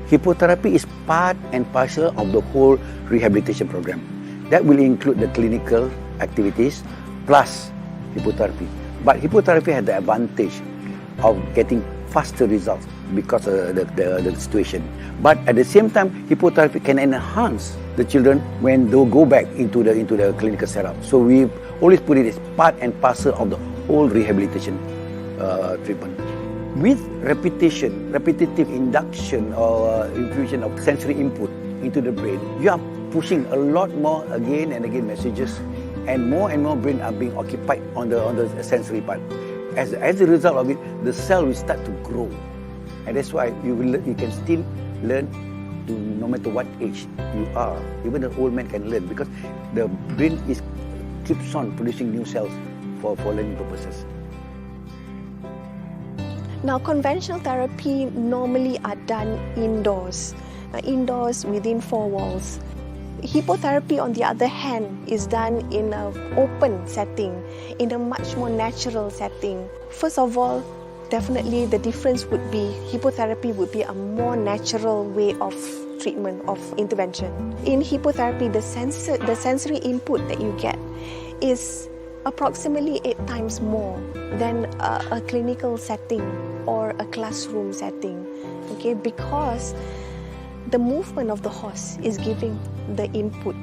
Hippotherapy is part and parcel of the whole rehabilitation program. That will include the clinical activities plus hippotherapy. But hippotherapy has the advantage of getting faster results because of the situation. But at the same time, hippotherapy can enhance the children when they go back into the clinical setup. So we always put it as part and parcel of the whole rehabilitation treatment. With repetitive induction or infusion of sensory input into the brain, you are pushing a lot more again and again messages, and more brain are being occupied on the sensory part. As a result of it, the cell will start to grow, and that's why you can still learn to no matter what age you are. Even an old man can learn because the brain keeps on producing new cells for learning purposes. Now, conventional therapy normally are done indoors within four walls. Hippotherapy, on the other hand, is done in an open setting, in a much more natural setting. First of all, definitely the difference would be hippotherapy would be a more natural way of treatment, of intervention. In hippotherapy, the sensory input that you get is approximately 8 times more than a clinical setting or a classroom setting, okay? Because the movement of the horse is giving the input.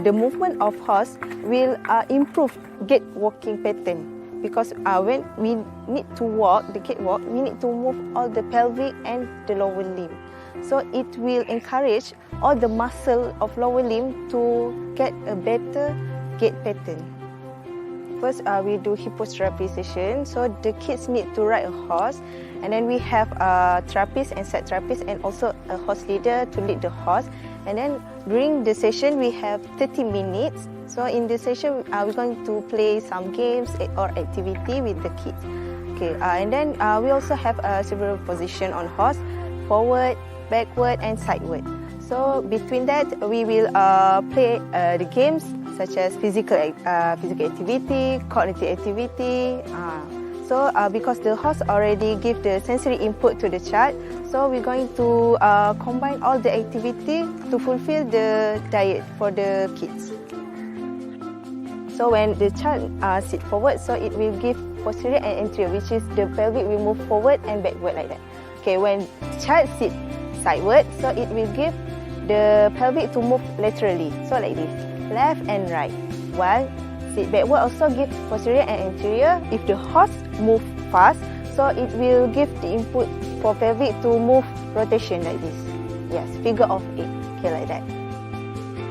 The movement of horse will improve gait walking pattern, because when we need to walk, the gait walk, we need to move all the pelvic and the lower limb. So it will encourage all the muscle of lower limb to get a better gait pattern. First, we do hippotherapy session. So the kids need to ride a horse, and then we have a therapist and set therapist and also a horse leader to lead the horse. And then during the session, we have 30 minutes. So in the session, we're going to play some games or activity with the kids. Okay, and then we also have several positions on horse: forward, backward, and sideward. So between that, we will play the games such as physical activity, cognitive activity. So because the horse already give the sensory input to the child, so we're going to combine all the activity to fulfill the diet for the kids. So when the child sit forward, so it will give posterior and anterior, which is the pelvic will move forward and backward like that. Okay, when child sit sideward, so it will give the pelvic to move laterally, so like this, left and right. While sit backward also give posterior and anterior. If the horse move fast, so it will give the input for pelvic to move rotation like this. Yes, figure of 8, okay, like that.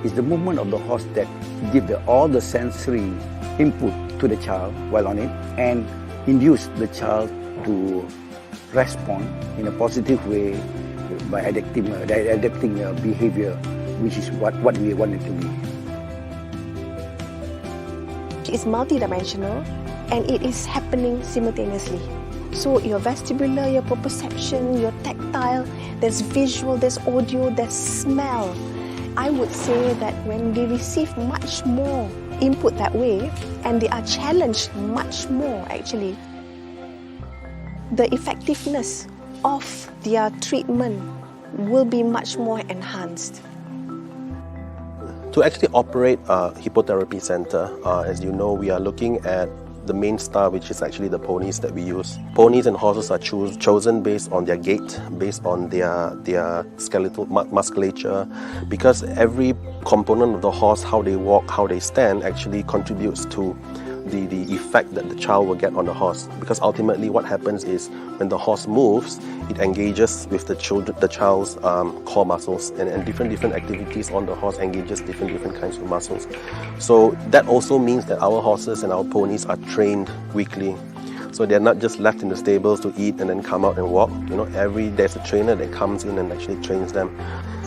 It's the movement of the horse that gives all the sensory input to the child while on it and induce the child to respond in a positive way by adapting behavior, which is what we want it to be. It's multidimensional and it is happening simultaneously. So your vestibular, your proprioception, your tactile, there's visual, there's audio, there's smell. I would say that when they receive much more input that way and they are challenged much more actually, the effectiveness of their treatment will be much more enhanced. To actually operate a hippotherapy center, as you know, we are looking at the main star, which is actually the ponies that we use. Ponies and horses are chosen based on their gait, based on their skeletal musculature, because every component of the horse, how they walk, how they stand, actually contributes to the effect that the child will get on the horse. Because ultimately what happens is when the horse moves, it engages with the child's core muscles, and different activities on the horse engages different kinds of muscles. So that also means that our horses and our ponies are trained weekly. So they're not just left in the stables to eat and then come out and walk. You know, there's a trainer that comes in and actually trains them.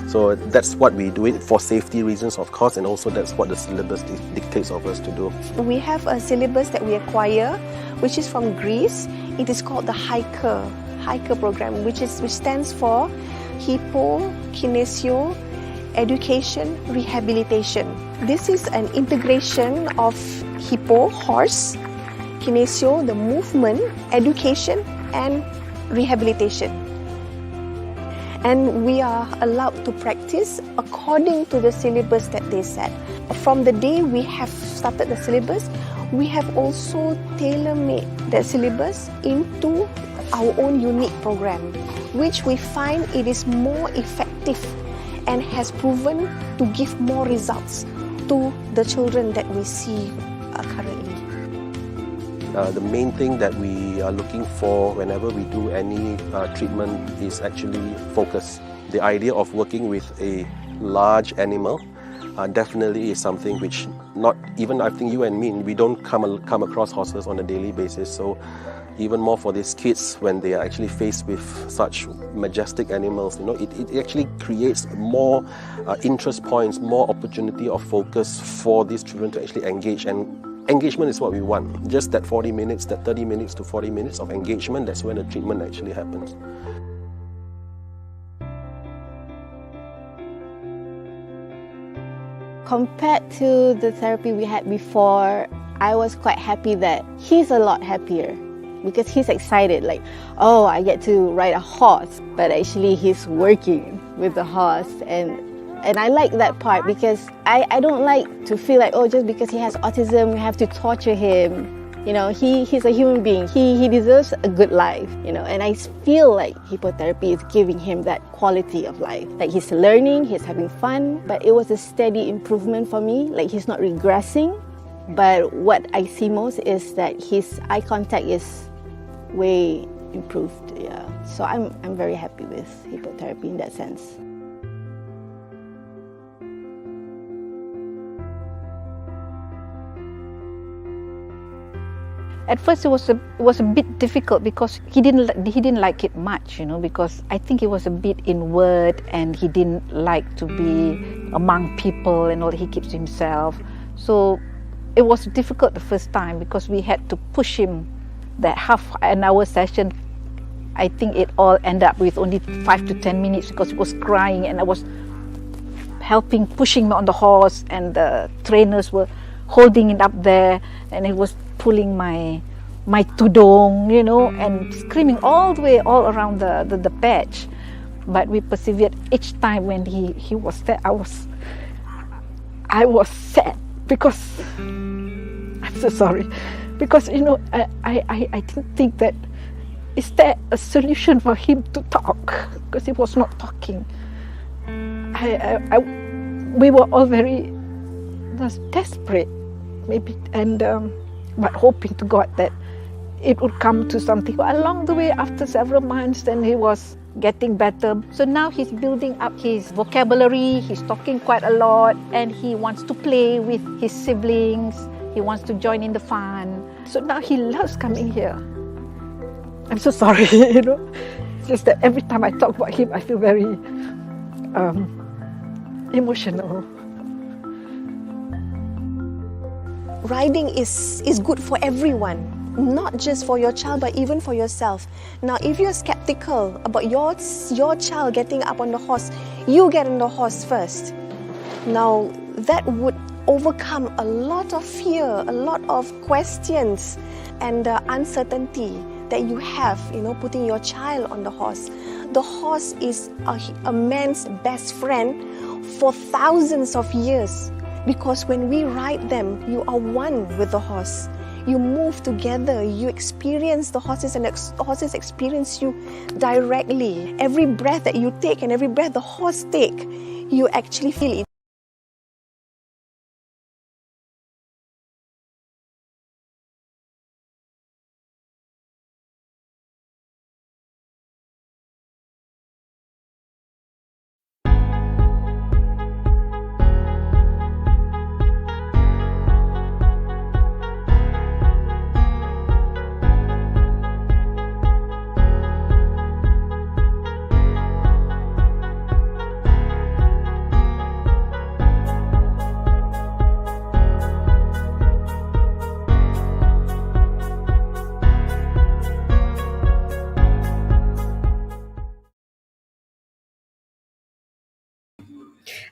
So that's what we do it for safety reasons, of course, and also that's what the syllabus dictates of us to do. We have a syllabus that we acquire, which is from Greece. It is called the Hiker program, which stands for Hippo, Kinesio, Education, Rehabilitation. This is an integration of Hippo, horse, Kinesio, the movement, education, and rehabilitation. And we are allowed to practice according to the syllabus that they set. From the day we have started the syllabus, we have also tailor-made the syllabus into our own unique program, which we find it is more effective and has proven to give more results to the children that we see currently. The main thing that we are looking for whenever we do any treatment is actually focus. The idea of working with a large animal definitely is something which not even I think you and me, we don't come across horses on a daily basis. So even more for these kids when they are actually faced with such majestic animals, it actually creates more interest points, more opportunity of focus for these children to actually engage. And engagement is what we want. Just that 40 minutes, that 30 minutes to 40 minutes of engagement, that's when the treatment actually happens. Compared to the therapy we had before, I was quite happy that he's a lot happier because he's excited, like, oh, I get to ride a horse, but actually he's working with the horse. And I like that part because I don't like to feel like, oh, just because he has autism, we have to torture him. He's a human being. He deserves a good life, and I feel like hippotherapy is giving him that quality of life. Like he's learning, he's having fun, but it was a steady improvement for me. Like he's not regressing, but what I see most is that his eye contact is way improved. Yeah. So I'm very happy with hippotherapy in that sense. At first, it was a bit difficult because he didn't like it much, because I think he was a bit inward and he didn't like to be among people and all. He keeps to himself. So it was difficult the first time because we had to push him. That half an hour session, I think it all ended up with only 5 to 10 minutes because he was crying and I was pushing him on the horse, and the trainers were holding it up there, and it was pulling my tudung, and screaming all the way all around the patch. But we persevered. Each time when he was there, I was sad because I'm so sorry, because I didn't think that is there a solution for him to talk, because he was not talking. We were all very desperate, maybe, and but hoping to God that it would come to something. But along the way, after several months, then he was getting better. So now he's building up his vocabulary, he's talking quite a lot, and he wants to play with his siblings, he wants to join in the fun. So now he loves coming here. I'm so sorry, It's just that every time I talk about him, I feel very emotional. Riding is good for everyone, not just for your child, but even for yourself. Now, if you're skeptical about your child getting up on the horse, you get on the horse first. Now, that would overcome a lot of fear, a lot of questions, and uncertainty that you have, putting your child on the horse. The horse is a man's best friend for thousands of years. Because when we ride them, you are one with the horse. You move together, you experience the horses, and the horses experience you directly. Every breath that you take and every breath the horse takes, you actually feel it.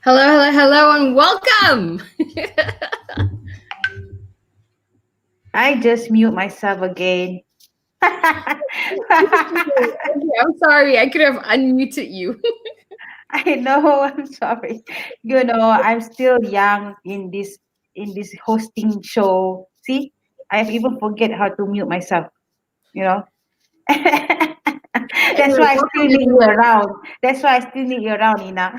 Hello, hello, hello, and welcome. I just mute myself again. Okay, I'm sorry, I could have unmuted you. I know, I'm sorry. You know, I'm still young in this hosting show. See, I've even forget how to mute myself, you know. That's Anyway, why I still welcome need you everyone. around. That's why I still need you around, Ina.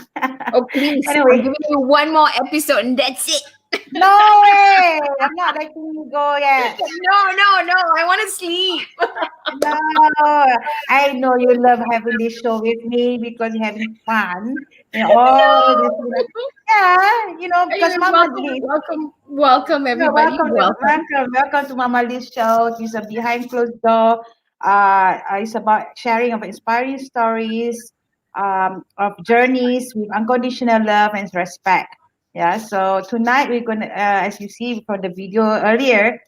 Oh, please, I'm Anyway, giving you one more episode and that's it. no way. I'm not letting you go yet. No, I want to sleep. No, I know you love having this show with me because you're having fun and all this. Yeah, you know, because Anyway, Mama welcome, Liz. welcome, welcome, Yeah, everybody. Welcome. welcome to Mama Liz show. It's a behind closed door. It's about sharing of inspiring stories, of journeys with unconditional love and respect. Yeah. So tonight we're gonna, as you see from the video earlier,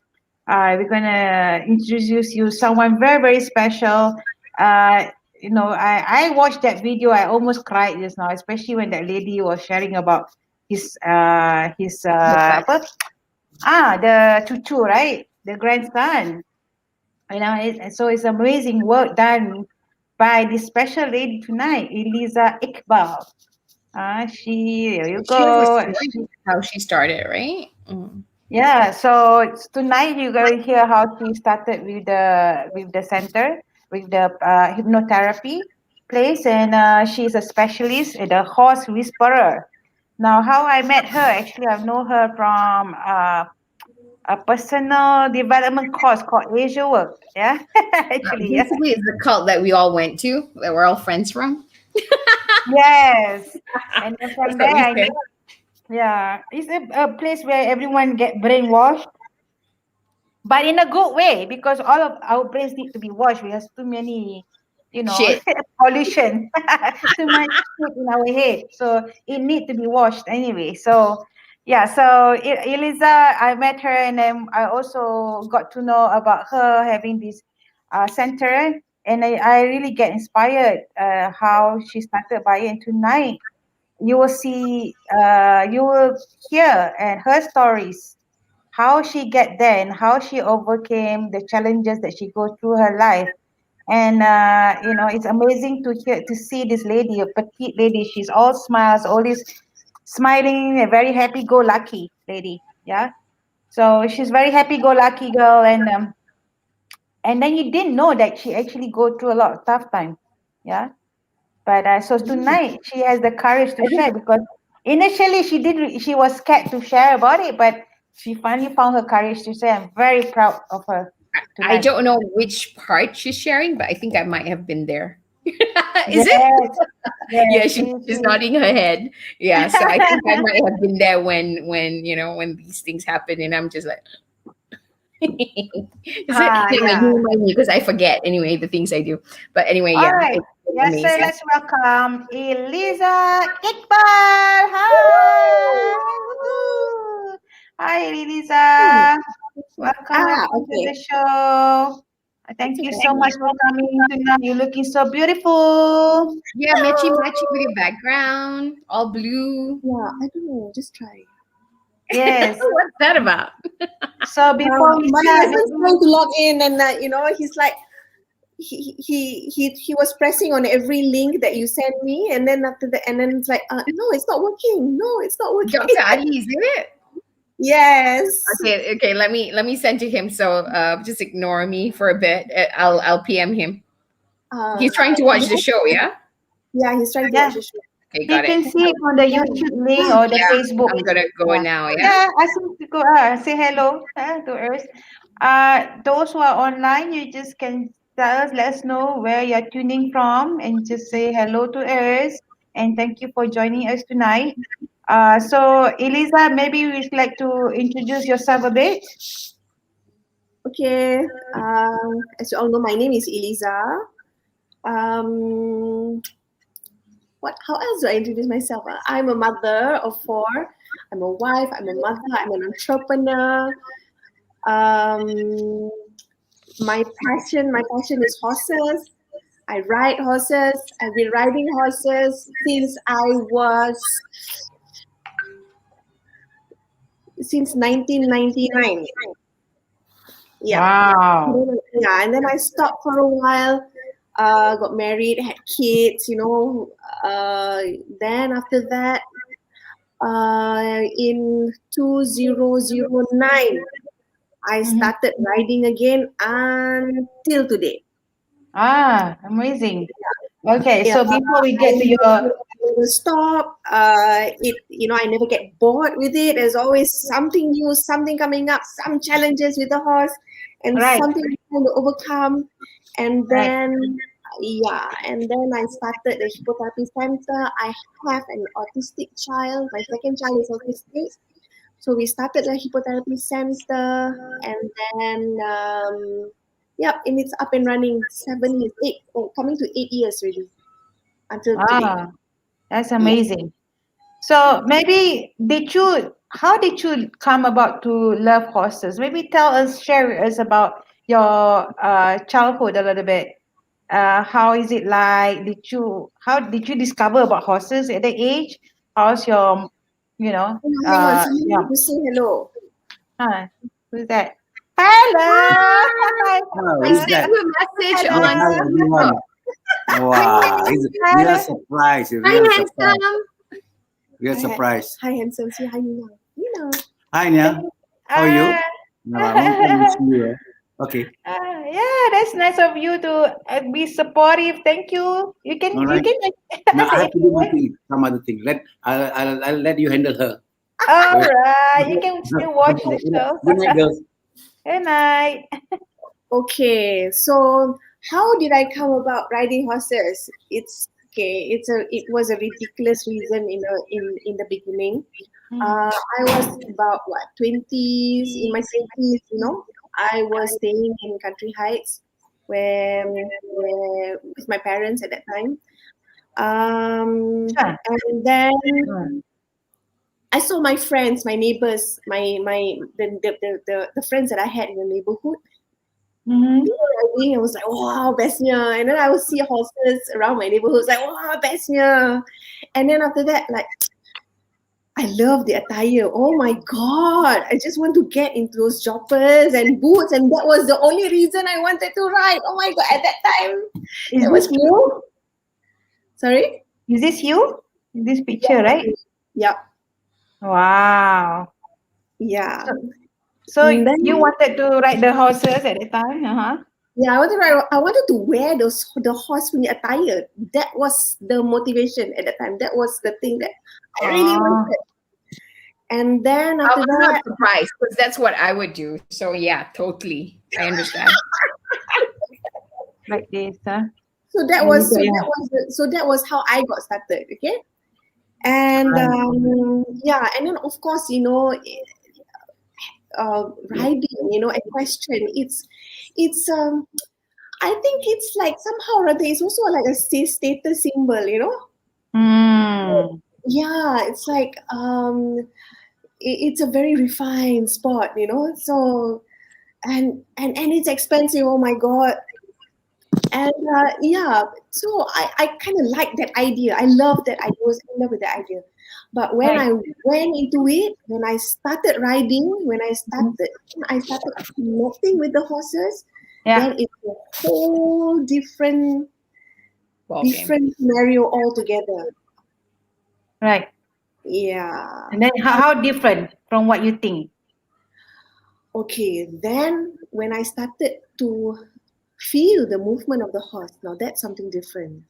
we're gonna introduce you someone very very special. Uh, you know, I watched that video. I almost cried just now, especially when that lady was sharing about his apa? The cucu, right? The grandson. You know, so it's amazing work done by this special lady tonight, Iliza Ikhbal. There you She has a go. story how she started, right? Yeah, so tonight you're going to hear how she started with the center, with the hypnotherapy place, and she's a specialist, the horse whisperer. Now, how I met her, actually, I've known her from a personal development course called Asia Work. Yeah, actually, yeah. Basically, it's the cult that we all went to, that we're all friends from. Yes. And then That's from what there, we I said. knew, yeah, it's a place where everyone get brainwashed, but in a good way, because all of our brains need to be washed. We have too many, you know, Shit. pollution, too much shit in our head, so it need to be washed anyway. So yeah, so Eliza, I met her, and then I also got to know about her having this center, and I really get inspired how she started by it. And tonight you will see, you will hear and her stories, how she get there and how she overcame the challenges that she go through her life. And you know, it's amazing to hear, to see this lady, a petite lady. She's all smiles, always smiling, a very happy-go-lucky lady. Yeah. So she's very happy-go-lucky girl, and then you didn't know that she actually go through a lot of tough time. Yeah. But so tonight she has the courage to share, because initially she was scared to share about it, but she finally found her courage to say. I'm very proud of her I tonight. don't know which part she's sharing, but I think I might have been there. Is it? Yes, Yeah, yes, she's nodding her head. Yeah, so I think I might have been there when when these things happen, and I'm just like, is it? Never mind, yeah. you remind me because I forget anyway the things I do. But anyway, All yeah, right. it's been Yes, so amazing. let's welcome Iliza Ikhbal. Hi. Woo. Hi, Iliza. Welcome, welcome to Okay. the show. That's Thank you okay. so much for coming tonight. You're looking so beautiful. Yeah, matchy with your background, all blue. Yeah, I don't know. Just try. Yes. What's that about? So before we My start, husband's trying to log in, and he's like, he was pressing on every link that you sent me, and then after that, and then it's like, no, it's not working. No, it's not working. Dr. Ali, is it? Yes. Okay. Let me send to him. So just ignore me for a bit. I'll PM him. He's trying to watch the show. Yeah. Yeah, he's trying to yeah, watch the show. Okay, you got it. can see it on the YouTube link or the Yeah, Facebook. I'm gonna go Yeah, now. Yeah. yeah. Ask him to go. Say hello to us. Those who are online, you just can tell us, let us know where you're tuning from, and just say hello to us. And thank you for joining us tonight. So Eliza, maybe you would like to introduce yourself a bit. Okay. As you all know, my name is Iliza. Um, how else do I introduce myself? I'm a mother of 4. I'm a wife. I'm a mother. I'm an entrepreneur. My passion is horses. I ride horses. I've been riding horses since 1999. Yeah. Wow. Yeah, and then I stopped for a while, got married, had kids, then after that, in 2009, I started riding again until today. Amazing. Okay, Yeah, so before we I get to your never stop. I never get bored with it. There's always something new, something coming up, some challenges with the horse, and right, something I'm trying to overcome. And right. then, I started the hippotherapy center. I have an autistic child. My second child is autistic. So we started the hippotherapy center, and then, and it's up and running 7 years, coming to 8 years already until today. That's Yeah. amazing. So maybe how did you come about to love horses? Maybe share with us about your childhood a little bit. How is it like? How did you discover about horses at that age? How's your, Hang on, someone yeah. need to say hello. Who's that? Hello. Hi. Oh, I who's sent that? you a message Hello. Yeah, hi on everyone. Wow, it's a real surprise. A Hi, real surprise. handsome. Real surprise. Hi, handsome. Say hi, Nina. Nina. Hi, Nia. How are you? No, long time no see you. Okay. Yeah, that's nice of you to be supportive. Thank you. You can All right. Now I say have to do my thing, some other thing. I'll let you handle her. all right. You can still watch the show. Good night, girls. Good night. Okay, so how did I come about riding horses? It's okay. It was a ridiculous reason in the beginning. I was about 20s, in my 20s, I was staying in Country Heights where with my parents at that time. And then I saw my friends, my neighbors, the friends that I had in the neighborhood. I was like, wow, bestnya. And then I would see horses around my neighborhood. It's like, wow, bestnya. And then after that, like, I love the attire. Oh my God. I just want to get into those joppers and boots. And that was the only reason I wanted to ride. Oh my God. At that time, Is this you? Sorry? Is this you? In this picture, right? Yeah. Wow. Yeah. So then, you wanted to ride the horses at the time? Yeah, I wanted to wear the horse attire. That was the motivation at that time. That was the thing that I really wanted. And then after I'm that, not surprised because that's what I would do. So yeah, totally, I understand. Like this, huh? So that was how I got started. Okay, and and then of course riding, equestrian. It's I think it's like somehow or other. It's also like a status symbol. Yeah, it's like it's a very refined sport. So and it's expensive. Oh my God. And so I kind of like that idea. I love that idea. I was in love with that idea. But when I went into it, when I started riding, when I started connecting with the horses, then it's a whole different scenario altogether. Right. Yeah. And then how different from what you think? Okay, then when I started to feel the movement of the horse, now that's something different.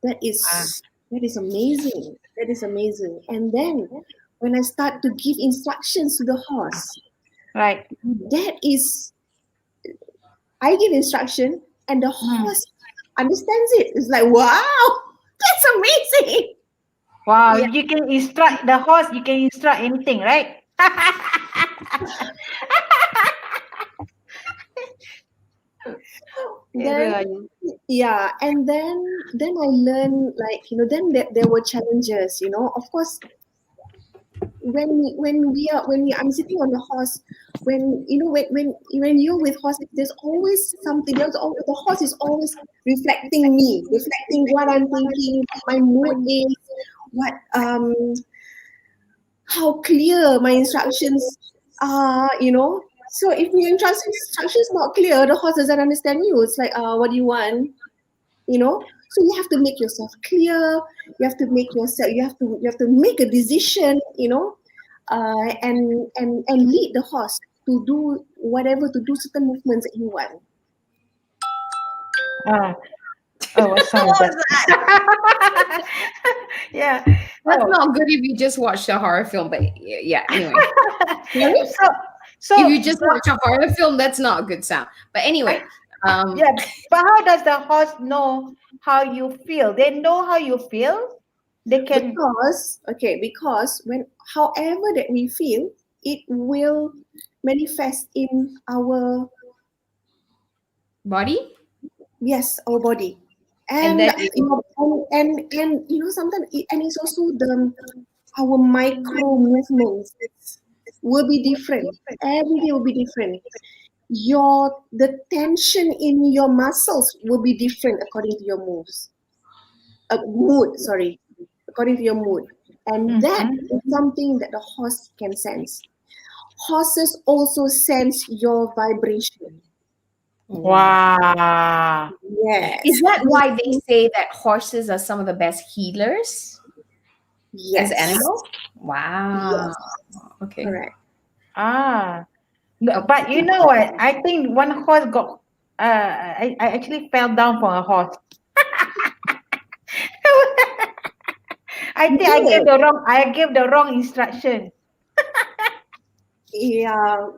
That is amazing. That is amazing. And then when I start to give instructions to the horse, right, that is, I give instruction and the horse understands it. It's like, wow, that's amazing. Wow, you can instruct the horse, you can instruct anything, right? And then I learned, like, then there were challenges, of course. I'm sitting on the horse, when you're with horse, there's always something. The horse is always reflecting me, reflecting what I'm thinking, what my mood is, what how clear my instructions are. So if your instructions not clear, the horse doesn't understand you. It's like, what do you want? So you have to make yourself clear. You have to make a decision, and lead the horse to do certain movements that you want. What song is that? Yeah. That's not good if you just watch a horror film, but yeah, anyway. So If you just watch a horror film, that's not a good sound. But anyway, yeah, but how does the horse know how you feel? They know how you feel. They can. Because when however that we feel, it will manifest in our body. Yes, our body. And that sometimes it's also our micro movements will be different. Every day will be different. The tension in your muscles will be different according to your mood. According to your mood, and that is something that the horse can sense. Horses also sense your vibration. Wow. Yes. Is that why they say that horses are some of the best healers? Yes. As animals? Wow. Yes. Okay. Correct. No, but you know what? I think one horse got. I actually fell down from a horse. I think I gave the wrong instruction. Yeah.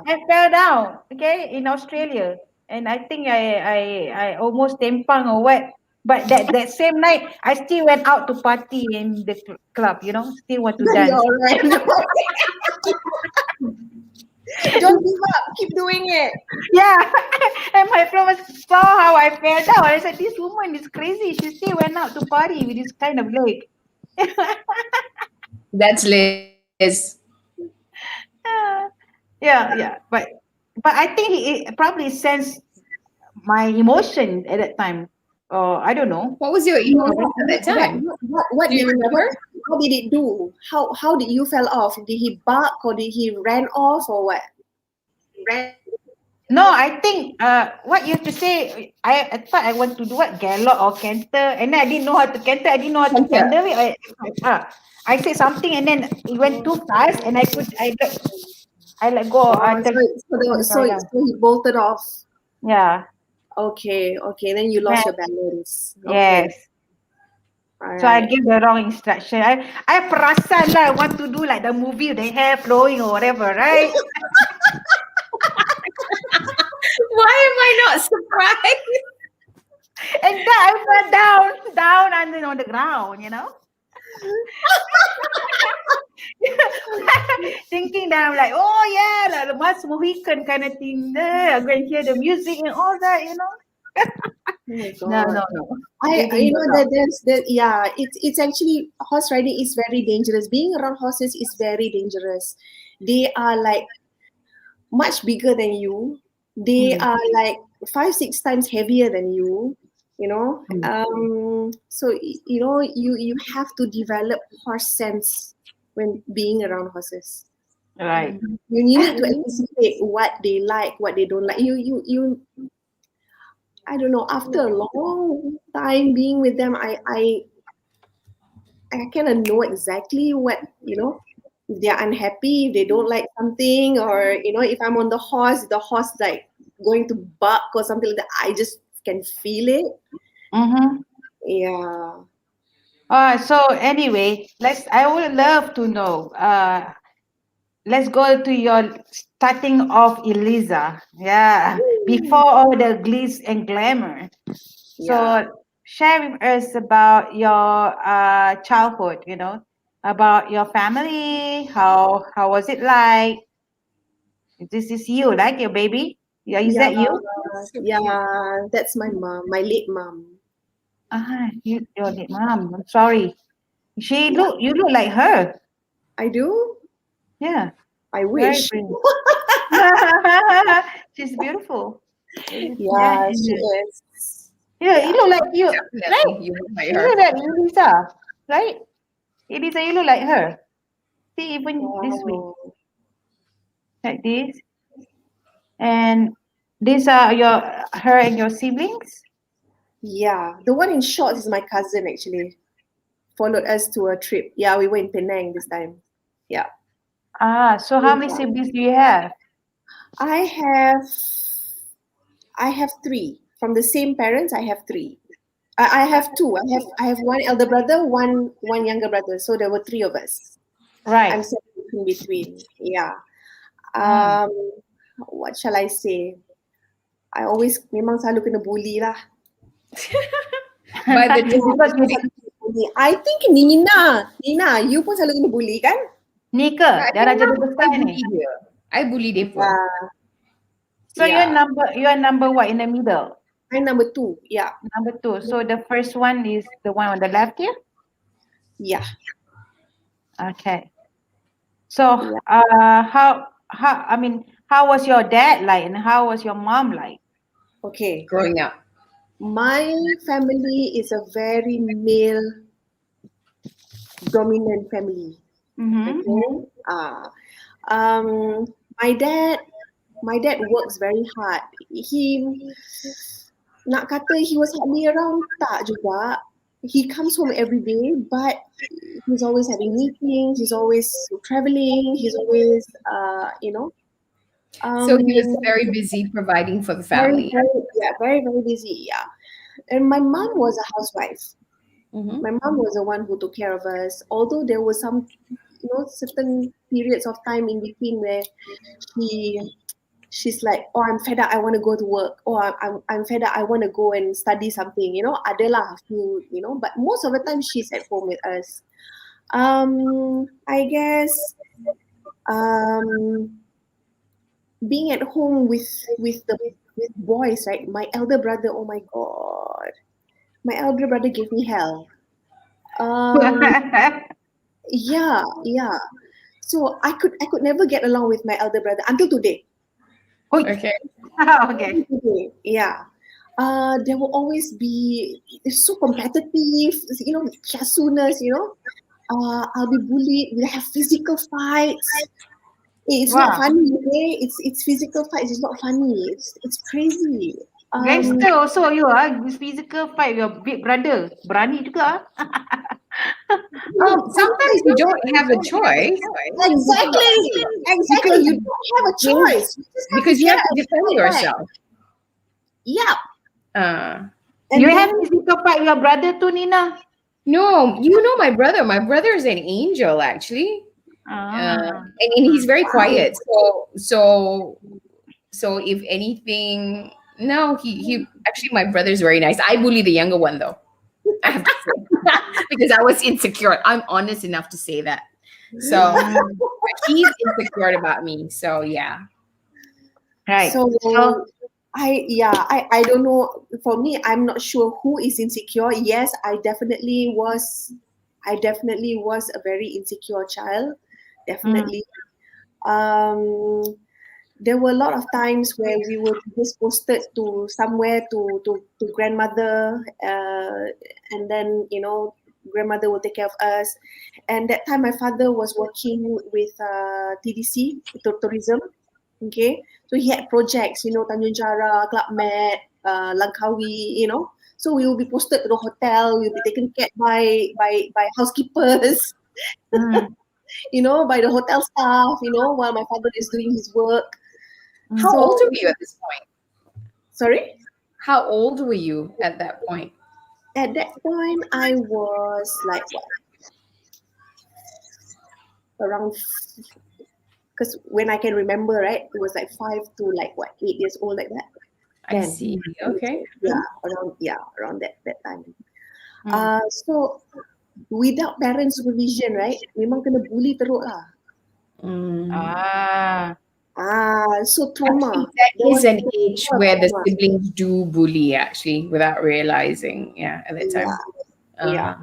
I fell down, okay, in Australia, and I think I almost tempang or what. But that same night, I still went out to party in the club. Still want to dance. You're all right. Don't give up. Keep doing it. Yeah. And my friend saw how I fell down. I said, this woman is crazy. She still went out to party with this kind of leg. That's Liz. Yeah. But I think he probably sensed my emotion at that time. I don't know. What was your emotion at that time? What Do you remember? How did it do? How did you fell off? Did he bark or did he ran off or what? No, I think what you have to say. I thought I want to do what, gallop or canter, and then I didn't know how to canter. I didn't know how to canter it. I said something, and then it went too fast, and I let go. So he bolted off. Yeah. Okay. Then you lost your balance. Okay. Yes. So I gave the wrong instruction. I perasan lah. I want to do like the movie, the hair flowing or whatever, right? Why am I not surprised? And then I fell down and then on the ground, Thinking that I'm like, oh yeah, like the Mas Mohican kind of thing. I'm going to hear the music and all that, Oh my God. No. It's actually, horse riding is very dangerous. Being around horses is very dangerous. They are like much bigger than you. They are like 5-6 times heavier than you. So you have to develop horse sense when being around horses. Right. You need to anticipate what they like, what they don't like. You I don't know, after a long time being with them, I kind of know exactly what, if they're unhappy, if they don't like something, or, if I'm on the horse like going to bark or something like that, I just can feel it. Yeah. So anyway, I would love to know, let's go to your starting of Iliza. Yeah. Before all the glitz and glamour. So share with us about your childhood, about your family. How was it like? This is you, like your baby? Yeah, is that you? Yeah, that's my mom, my late mom. Your late mom. I'm sorry. You look like her. I do. Yeah. I Very wish. pretty. She's beautiful. Yeah, she is. Yeah, you look like you, right? Definitely, you look like You her. look like Iliza, right? Iliza, you look like her. See, even this way, Wow. like this. And these are her and your siblings? Yeah, the one in shorts is my cousin actually. Followed us to a trip. Yeah, we went Penang this time. Yeah. Ah, so how many siblings do you have? I have three. From the same parents, I have three. I have two. I have one elder brother, one younger brother. So there were three of us. Right. I'm sitting in between. Yeah. Hmm. What shall I say? I always memang selalu kena bully lah. By the two. Because you- I think Nina, you pun selalu kena bully kan? ni ke? Darah jadi besar I bully ni. dia. I bully dia pun. So Yeah. you're number what in the middle? I'm number two. Yeah. Number 2. So the first one is the one on the left here? Yeah. Okay. So how was your dad like and how was your mom like? Okay. Growing up. My family is a very male dominant family. Mm-hmm. Okay. My dad works very hard. He nak kata he was hardly around tak juga. He comes home every day, but he's always having meetings. He's always traveling. He's always, So he was very busy providing for the family. very busy. Yeah, and my mom was a housewife. Mhm. My mom was the one who took care of us. Although there were some, certain periods of time in between where she's like, oh, I'm fed up, I want to go to work. Or I'm fed up, I want to go and study something. Adalah who, but most of the time she's at home with us. I guess being at home with boys, right? My elder brother, oh my god, my elder brother gave me hell. Yeah. So I could never get along with my elder brother until today. Okay. Okay. Yeah. There will always be, it's so competitive, kiasunas, I'll be bullied, we'll have physical fights. It's not funny, okay? It's physical fights, it's not funny. It's crazy. Gangster also you this physical fight your big brother. Berani juga. Sometimes you don't have a choice. Exactly. You don't have a choice. Because you have to defend yourself. Yeah. You have physical fight with your brother too, Nina? No, my brother. My brother is an angel, actually. And he's very quiet. So if anything, no, he actually, my brother's very nice. I bully the younger one though. I have to say, because I was insecure. I'm honest enough to say that. So he's insecure about me. So yeah. Right. So I don't know. For me, I'm not sure who is insecure. Yes, I definitely was a very insecure child. Definitely. There were a lot of times where we were just posted to somewhere to grandmother, and then grandmother will take care of us. And that time my father was working with TDC, tourism. Okay, so he had projects, Tanjung Jara, Club Med, Langkawi, So we will be posted to the hotel. We'll be taken care by housekeepers. By the hotel staff, while my father is doing his work. How old were you at this point? Sorry? How old were you at that point? At that point, I was like, around, because when I can remember, right, it was like 5 to 8 years old, like that. I see. Okay. Yeah, around that time. So without parent supervision, right, memang kena bully teruk lah. So trauma. That is an age where the siblings do bully, actually, without realizing. Yeah, at that time. Yeah.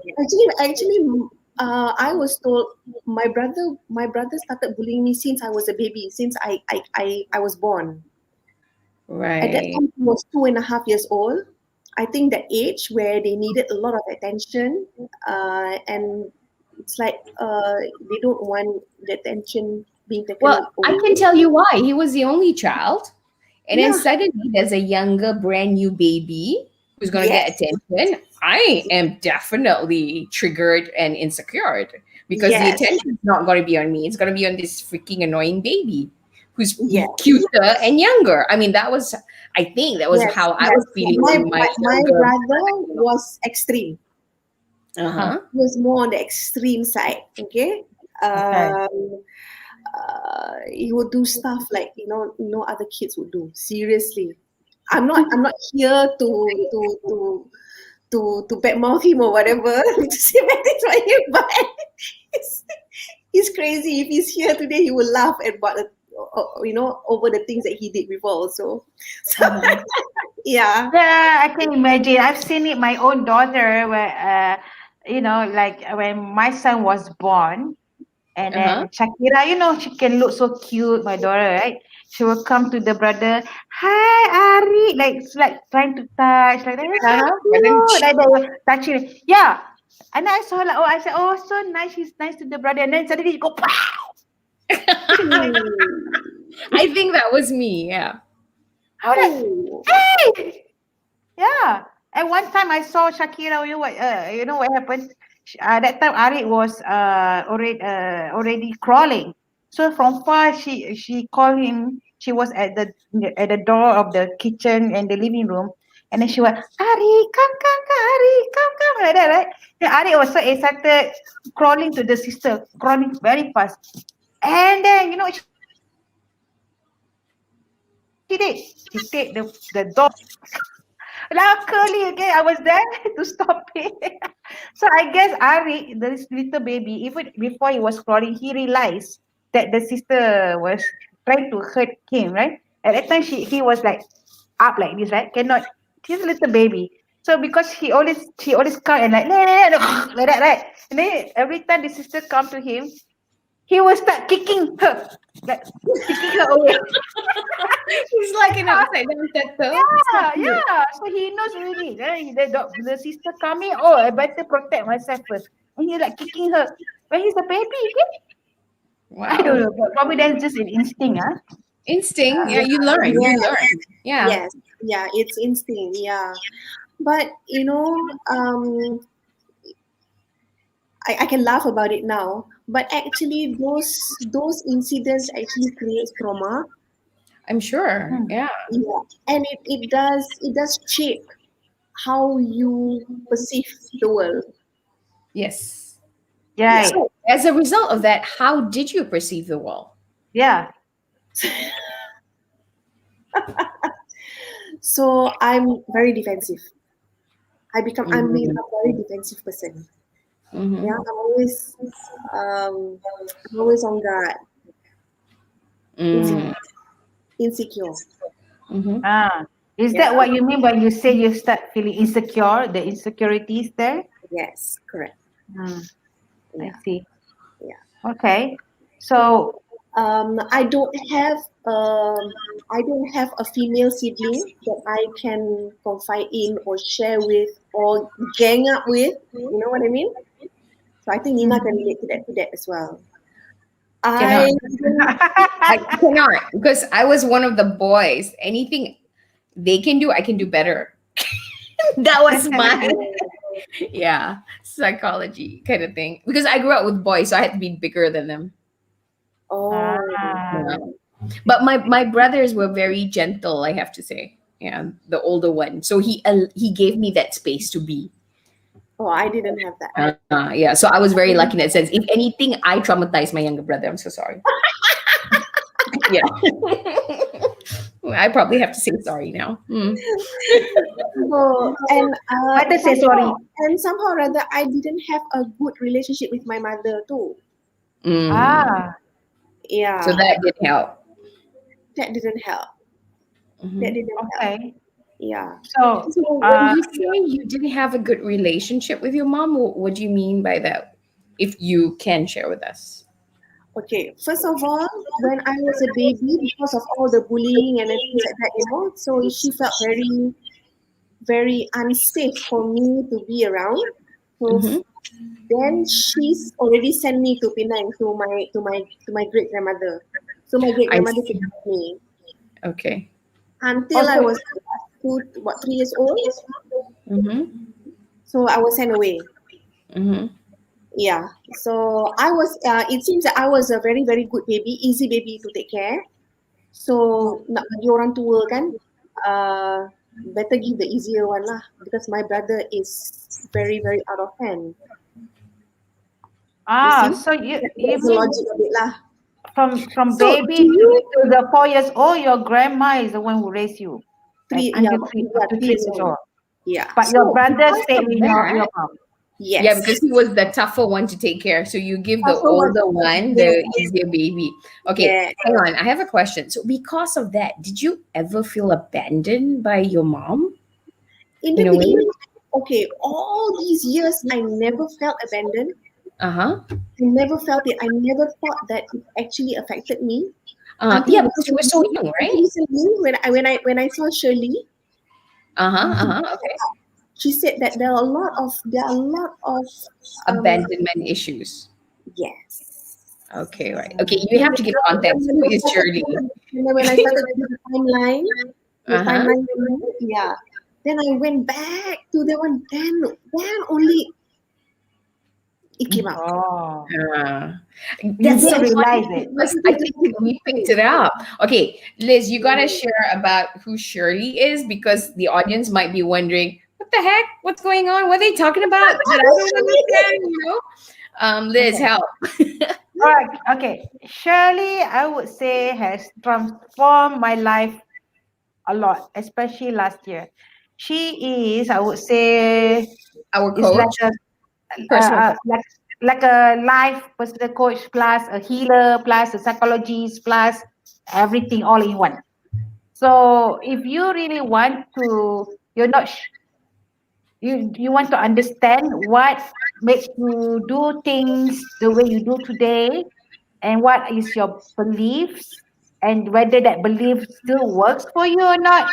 Actually, I was told my brother started bullying me since I was a baby, since I was born. At that Right. time, he was 2.5 years old. I think the age where they needed a lot of attention, and it's like they don't want the attention being taken Well, I away. can tell you why. He was the only child. And then Yeah. suddenly there's a younger, brand new baby who's going to get Yes. attention. I am definitely triggered and insecure because the Yes. attention is not going to be on me. It's going to be on this freaking annoying baby who's Yes. cuter and younger. I mean, I think that was Yes. how I Yes. was feeling My, when my my, my younger. brother was extreme. Uh-huh. He was more on the extreme side. Okay. He would do stuff like no other kids would do. Seriously, I'm not here to badmouth him or whatever to say bad things about him, but he's, he's crazy. If he's here today, he will laugh about over the things that he did before also. So yeah. Yeah, I can imagine. I've seen it my own daughter where like when my son was born and Uh-huh. then Shakira, she can look so cute, my daughter, right? She will come to the brother, hi Ari, like it's like trying to touch, like that. So Uh-huh. But then, cute, like that, touching. Yeah. And I saw like, oh, I said, oh, so nice, she's nice to the brother. And then suddenly you go, pow! I think that was me. Yeah. I was like, Oh. hey! Yeah. And one time I saw Shakira, you know what happened? That time Arik was already crawling. So from far she called him. She was at the door of the kitchen and the living room, and then she went, Arik, come, Arik, come, like that, right? Then Arik was so excited, crawling to the sister, crawling very fast. And then she did. She take the door. Luckily, okay, I was there to stop it. So I guess Ari, this little baby, even before he was crawling, he realized that the sister was trying to hurt him, right? At that time, he was like up like this, right? Cannot. He's a little baby. So because she always come and like, like that, right? And then every time the sister come to him, he will start kicking her, like kicking her away. He's like an upside down turtle. Yeah. So he knows already. Then the sister coming. Oh, I better protect myself first. And he's like kicking her. When he's a baby, okay? Wow. I don't know. But probably that's just an instinct, huh? Instinct. Yeah, you learn. Yeah. You learn. Yeah. Yes. Yeah. It's instinct. Yeah. But I can laugh about it now. But actually, those incidents actually create trauma. I'm sure. Yeah. Yeah. And it does shape how you perceive the world. Yes. Yeah. So, as a result of that, how did you perceive the world? Yeah. So I'm very defensive. I'm a very defensive person. Mhm. Yeah, I'm always on guard, Mm. insecure. Mhm. Is that what you mean when you say you start feeling insecure? The insecurities there? Yes, correct. I see. Yeah. Okay. So I don't have a female sibling that I can confide in or share with or gang up with. You know what I mean? So I think Nina can relate to that as well. I cannot because I was one of the boys. Anything they can do, I can do better. That was my psychology kind of thing. Because I grew up with boys, so I had to be bigger than them. Oh. Yeah. But my brothers were very gentle, I have to say. Yeah, the older one. So he gave me that space to be. Oh, I didn't have that. Yeah, so I was very lucky in that sense. If anything, I traumatized my younger brother. I'm so sorry. Yeah. I probably have to say sorry now. So, and better say sorry. And somehow or other, I didn't have a good relationship with my mother too. Yeah. So that didn't help. That didn't help. That didn't help. Okay. Yeah. So when you say you didn't have a good relationship with your mom, what do you mean by that? if you can share with us. Okay, first of all, when I was a baby, because of all the bullying and things like that, so she felt very, very unsafe for me to be around. So Mm-hmm. then she's already sent me to Penang to my great grandmother. So my great I grandmother see. took care of me Okay. until I was 3 years old. Mm-hmm. So I was sent away. Mm-hmm. Yeah. So I was. It seems that I was a very very good baby, easy baby to take care. So nak bagi orang tua kan, better give the easier one lah, because my brother is very very out of hand. You see, So you that's the mean logic of it lah. from So do baby you to the 4 years old, your grandma is the one who raised you, three? and Yeah, until three yeah, up to 3 3 years years old. old. Yeah. But So your brother because stayed of with your that, mom. yes. yeah, because he was the tougher one to take care. So you give the Also was older one the easier baby. Okay, yeah. hang on. I have a question. So because of that, did you ever feel abandoned by your mom In in the a way? beginning, okay, all these years I never felt abandoned. Uh-huh. I never felt it. I never thought that it actually affected me Yeah, until because you were so young, right? recently when I saw Shirley. Okay. She said that there are a lot of um Abandonment issues. yes. Okay, right. Okay, you have to give context. Who is Shirley? When I started to do the Uh-huh. timeline, yeah. Then I went back to the one. Then only it came out. Oh, Uh, you that's so didn't funny realize it. because I think we picked it up. Okay, Liz, you gotta share about who Shirley is because the audience might be wondering, what the heck? What's going on? What are they talking about that I don't understand? Liz, Okay. help. All right. Okay. Shirley, I would say, has transformed my life a lot, especially last year. She is, I would say, Our is like coach, a personal coach. like a life personal coach plus a healer plus a psychologist plus everything all in one. So if you really want to, you're not you want to understand what makes you do things the way you do today, and what is your beliefs, and whether that belief still works for you or not,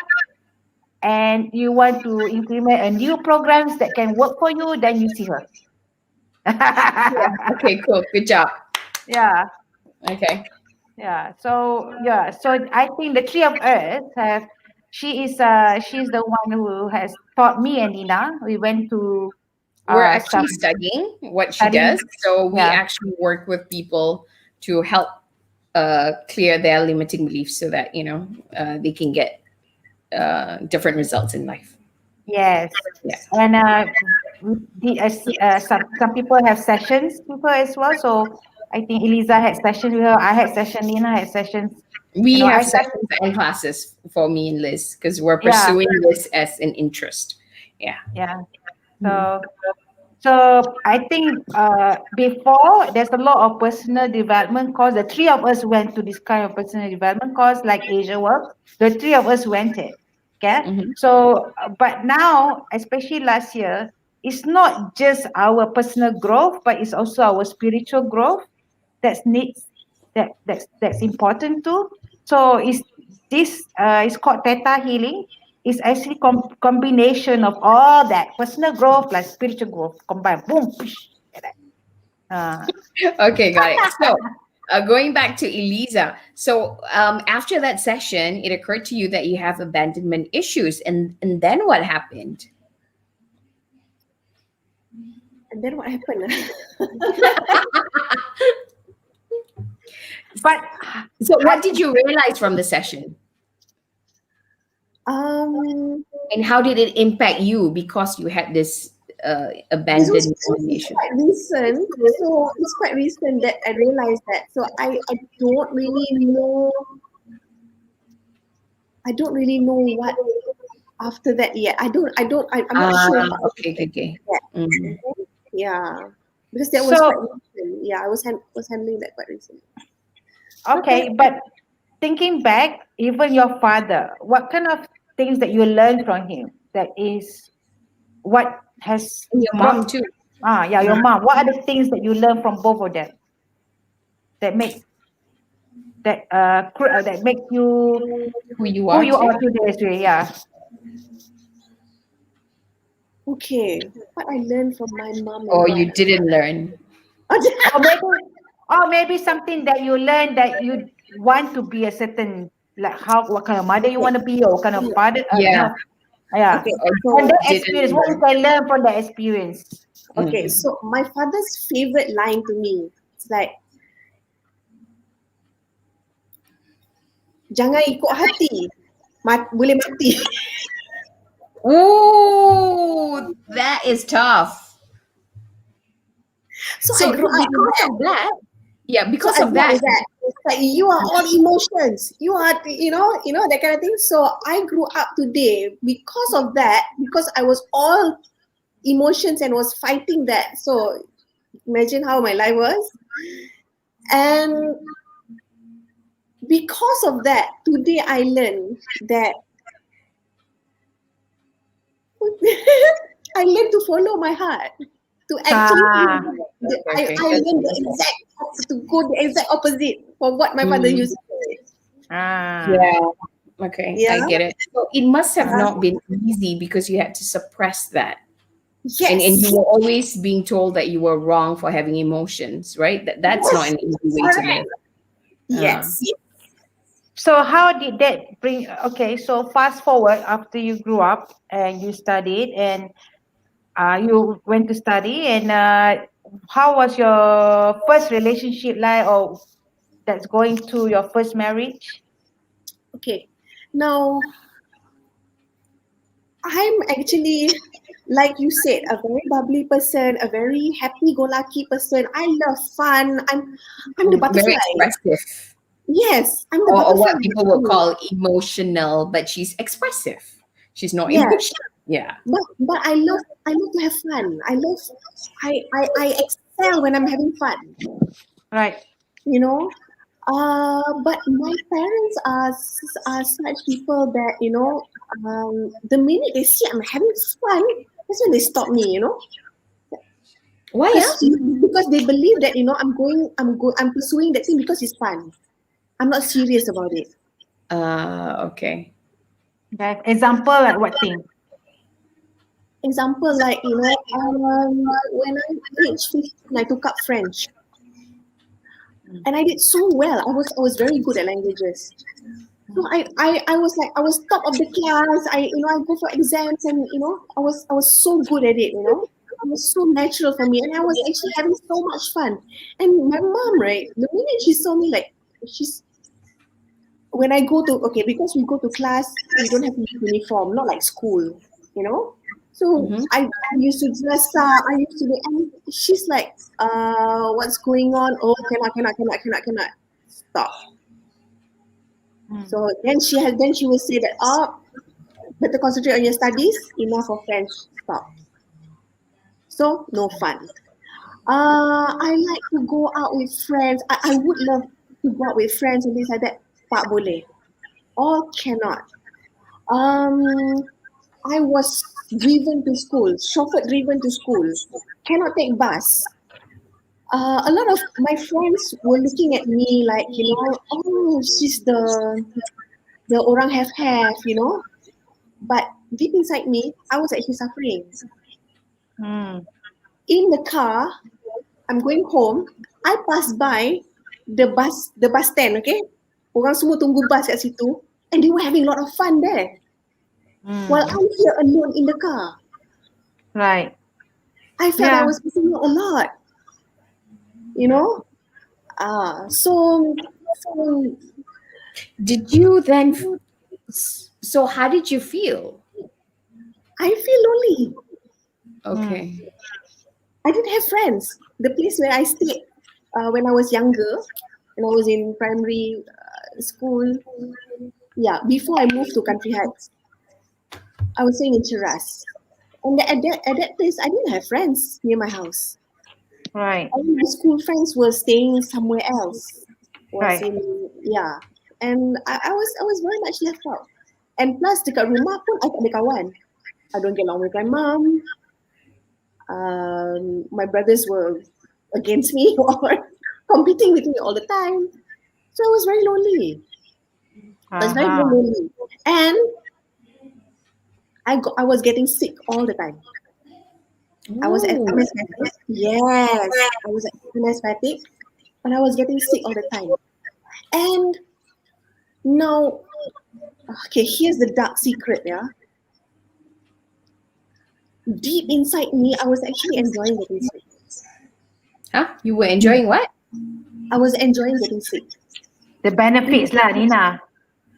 and you want to implement a new programs that can work for you, then you see her. Okay, cool. Good job. Yeah. Okay. So I think the three of us have. She's the one who has taught me and Nina. We went to We're some actually studying what she study. does. So we Yeah. actually work with people to help clear their limiting beliefs so that, they can get different results in life. Yes. Yeah. And some people have sessions with her as well. So I think Iliza had sessions with her. I had sessions. Nina had sessions. We I have started. sessions and classes for me and Liz because we're Yeah. pursuing this as an interest. Yeah. Yeah. So I think before there's a lot of personal development course. The three of us went to this kind of personal development course like Asia Work. The three of us went it. Okay. Mhm. So but now, especially last year, it's not just our personal growth, but it's also our spiritual growth that's needs that's important too. So it's called Theta Healing. It's actually combination of all that personal growth plus spiritual growth combined. Boom, push, like that. Okay, got it. So, going back to Iliza. So, after that session, it occurred to you that you have abandonment issues, and then what happened? And then what happened? But So, what did you realize from the session, um, and how did it impact you because you had this it's abandonment also issue? quite recent. So it's quite recent that I realized that. So I don't really know. I don't really know what after that yet. I'm not sure. Okay. Yet. Mhm. Yeah, because that was so quite recent. Yeah, I was handling that quite recently. okay, but thinking back, even your father, what kind of things that you learned from him that is what has And your mom brought too. Your mom. What are the things that you learn from both of them that makes that makes you Who you who are you are today? today? Actually, yeah. Okay, what I learned from my mom and Or dad. you didn't learn? Or maybe something that you learn that you want to be a certain, like what kind of mother you Okay, want to be, or what kind of father, Yeah. yeah. okay. Or From So that didn't experience, what you learn? can learn from that experience. okay, Mm. so my father's favorite line to me, it's like, jangan ikut hati, boleh mati. Ooh, that is tough. So I So grew up with because that. of that, yeah, So because I of grew up that, with that. It's like you are all emotions. You are, that kind of thing. So I grew up today because of that, because I was all emotions and was fighting that. So imagine how my life was. And because of that, today I learned that I learned to follow my heart. To actually, okay, I that's learned the good. to go the exact opposite from what my father Mm. used to say. Yeah. Okay, Yeah. I get it. So it must have Uh, not been easy because you had to suppress that. And you yes. were always being told that you were wrong for having emotions, right? That's not Yes. an easy way to Correct. live. Yes. So how did that bring? Okay, so fast forward after you grew up and you studied and you went to study, and how was your first relationship like, or that's going to your first marriage? Okay. Now I'm actually, like you said, a very bubbly person, a very happy-go-lucky person. I love fun. I'm the Very butterfly. expressive, Yes, I'm the or butterfly. what people would call emotional, but she's expressive. She's not Yeah, emotional. Yeah. but I love to have fun. I excel when I'm having fun. Right. You know. But my parents are such people that the minute they see I'm having fun, that's when they stop me. Why? Because they believe that I'm pursuing that thing because it's fun. I'm not serious about it. Okay. Okay. Example, like what thing? Example, like when I age 15, I took up French, and I did so well. I was very good at languages. So I was like I was top of the class. I go for exams, and I was so good at it. It was so natural for me, and I was actually having so much fun. And my mom, right, the minute she saw me, like she's when I go to because we go to class, we don't have uniform, not like school, you know. So Mm-hmm. I used to dress up. I used to be, and she's like, what's going on? Oh, cannot, stop. So then she will say that, oh, better concentrate on your studies. Enough of French. Stop. So no fun. I like to go out with friends. I would love to go out with friends and things like that. Tak boleh. All cannot. I was driven to school, chauffeur driven to school. Cannot take bus. A lot of my friends were looking at me like, oh, she's the orang have. But deep inside me, I was actually suffering. In the car, I'm going home. I pass by the bus stand, okay? Orang semua tunggu bus kat situ, and they were having a lot of fun there. While I'm here alone in the car. Right. I felt I was missing out a lot. So Did you then? So how did you feel? I feel lonely. Okay. I didn't have friends. The place where I stayed when I was younger, when I was in primary school, before I moved to Country Heights, I was staying in Cheras. And at that place, I didn't have friends near my house. Right. All my school friends were staying somewhere else. Right. And I was very much left out. And plus dekat rumah pun I tak ada kawan. I don't get along with my mom. My brothers were against me or competing with me all the time. So I was very lonely. I was very, very lonely. And I was getting sick all the time. I was Ooh. asthmatic. Yes, I was asthmatic, but I was getting sick all the time. And now, okay, here's the dark secret, yeah. Deep inside me, I was actually enjoying getting sick. Huh? You were enjoying what? I was enjoying getting sick. The benefits lah, Nina.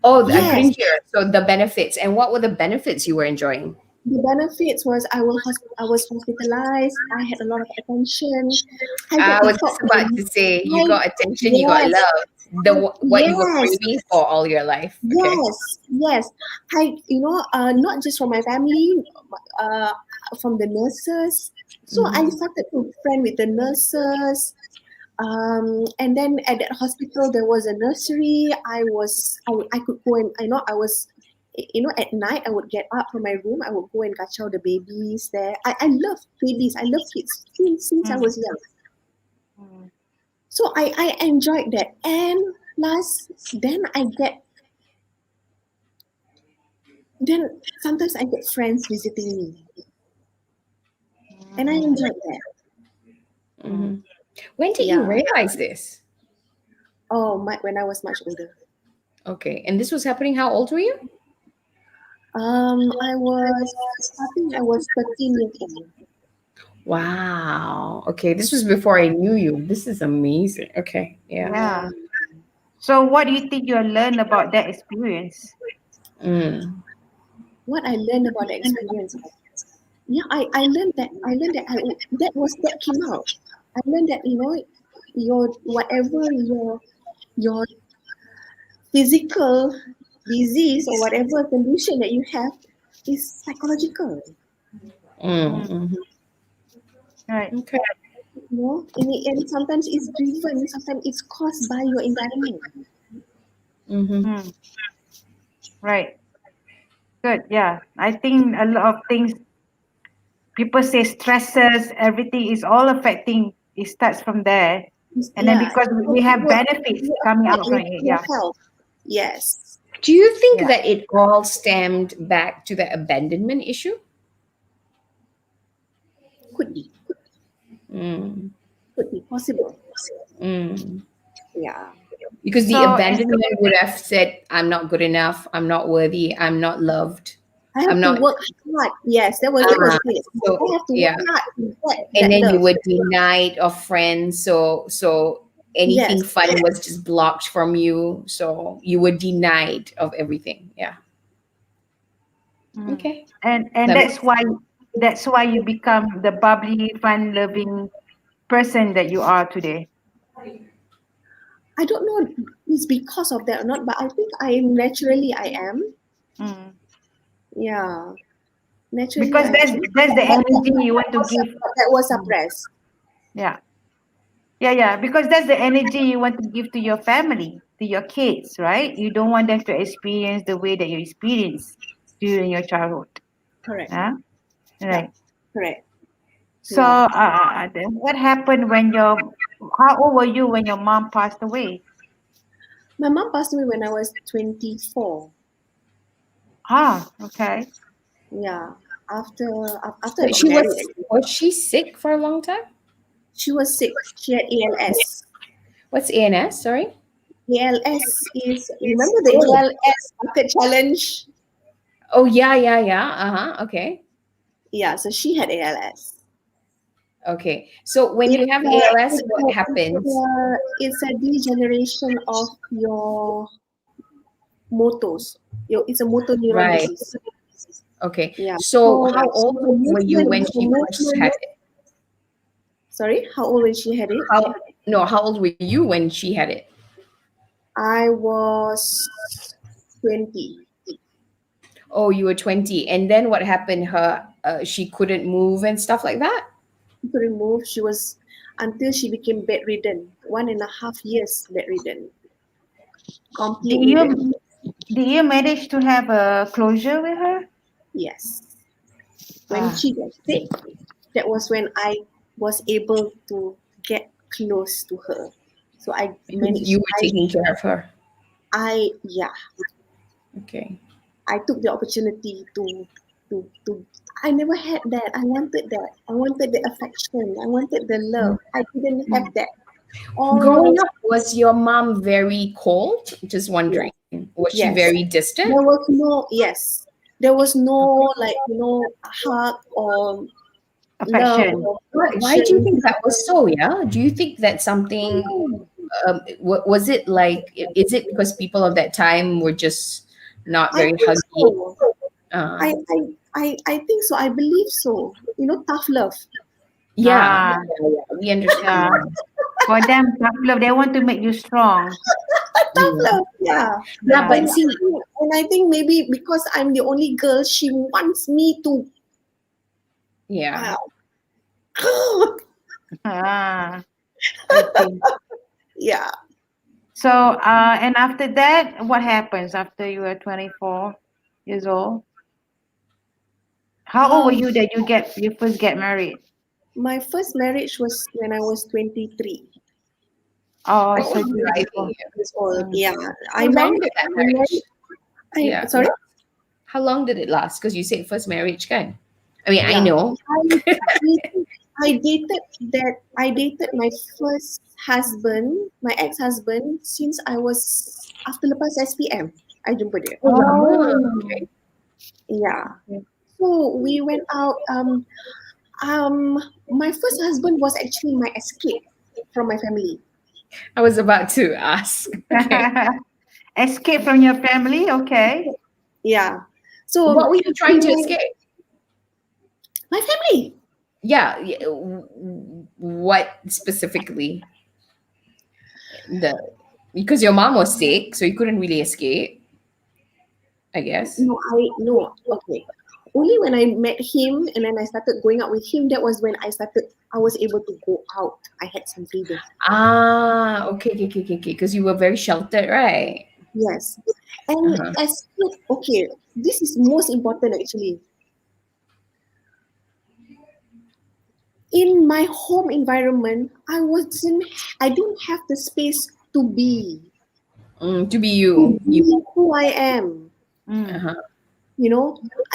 Oh, I Yes. couldn't hear. So the benefits. And what were the benefits you were enjoying? The benefits was I was hospitalized. I had a lot of attention. I was just about to say, you got attention, you got love. What you were craving for all your life. Okay. Yes. Not just from my family, from the nurses. So I started to friend with the nurses. And then at that hospital there was a nursery. I could go and at night I would get up from my room. I would go and kacau the babies there. I love babies. I love kids since I was young. So I enjoyed that. And plus, then sometimes I get friends visiting me. And I enjoyed that. When did you realize this? When I was much older. Okay. And this was happening, how old were you? I was 13 years old. Wow. Okay. This was before I knew you. This is amazing. Okay. Yeah. So what do you think you learned about that experience? What I learned about the experience? Yeah, I learned that that came out. I learned that your physical disease or whatever condition that you have is psychological. Right. Okay. And sometimes it's driven, sometimes it's caused by your environment. Right. Good. Yeah. I think a lot of things, people say stresses, everything is all affecting. It starts from there. And then because we have benefits coming out from it. Yeah. Health. Yes. Do you think that it all stemmed back to the abandonment issue? Could be. Could be possible. Yeah. Because the abandonment would have said, I'm not good enough, I'm not worthy, I'm not loved. I have to work hard. Yes, that was it. So, I have to work hard. And then you were denied of friends. So anything fun was just blocked from you. So you were denied of everything. Yeah. Okay. And that's why you become the bubbly, fun-loving person that you are today. I don't know if it's because of that or not, but I think I am. Yeah. Naturally. Because that's the energy you want to give. That was suppressed. Yeah. Because that's the energy you want to give to your family, to your kids, right? You don't want them to experience the way that you experienced during your childhood. Correct. Huh? Right. Correct. So, what happened how old were you when your mom passed away? My mom passed away when I was 24. Okay. Yeah. After was she sick for a long time? She was sick. She had ALS. What's ALS? Sorry. ALS is, remember the ALS bucket challenge? Oh yeah. Okay. Yeah. So she had ALS. Okay. So when you have ALS, what happens? It's a degeneration of your motors. It's a motor neuron disease. Okay. Yeah. So how old were you when she first had it? Sorry, how old when she had it? How old were you when she had it? I was 20. Oh, you were 20. And then what happened? She couldn't move and stuff like that? She couldn't move. She was, until she became bedridden. 1.5 years bedridden. Completely bedridden. Did you manage to have a closure with her? Yes. When she got sick, that was when I was able to get close to her. So I managed. You were taking care of her. Yeah. Okay. I took the opportunity to. I never had that. I wanted that. I wanted the affection. I wanted the love. I didn't have that. Growing up, was your mom very cold? Just wondering. Was she Yes. very distant? There was no, yes. There was no, like, hug or Affection. love. Why do you think that was so? Yeah. Do you think that something? Was it like? Is it because people of that time were just not I very think huggy? so. I think so. I believe so. Tough love. Yeah, Ah. we understand. For them, tough love, they want to make you strong. Tough love, yeah. Yeah, but And, see, and I think maybe because I'm the only girl, she wants me to. yeah. Ah, I see. Yeah. So, and after that, what happens after you were 24 years old? How old were you that you first get married? My first marriage was when I was 23. Oh, What so was driving you? Years old. Mm. Yeah. How long did that marriage? Yeah. Sorry? How long did it last? Because you said first marriage, kan? I mean, I Yeah. know. I dated my first husband, my ex-husband, since I was after lepas SPM. I jumpa dia. Oh, lama. Okay. Yeah. So we went out. My first husband was actually my escape from my family. I was about to ask. Okay. Escape from your family, okay. Yeah. So What were you trying to escape? my family. Yeah. What specifically? Because your mom was sick, so you couldn't really escape, I guess. No. Okay. Only when I met him and then I started going out with him, that was when I was able to go out. I had some freedom. Ah, okay. Because you were very sheltered, right? Yes. And okay, this is most important actually. In my home environment, I don't have the space to be To be you. who I am. Uh-huh.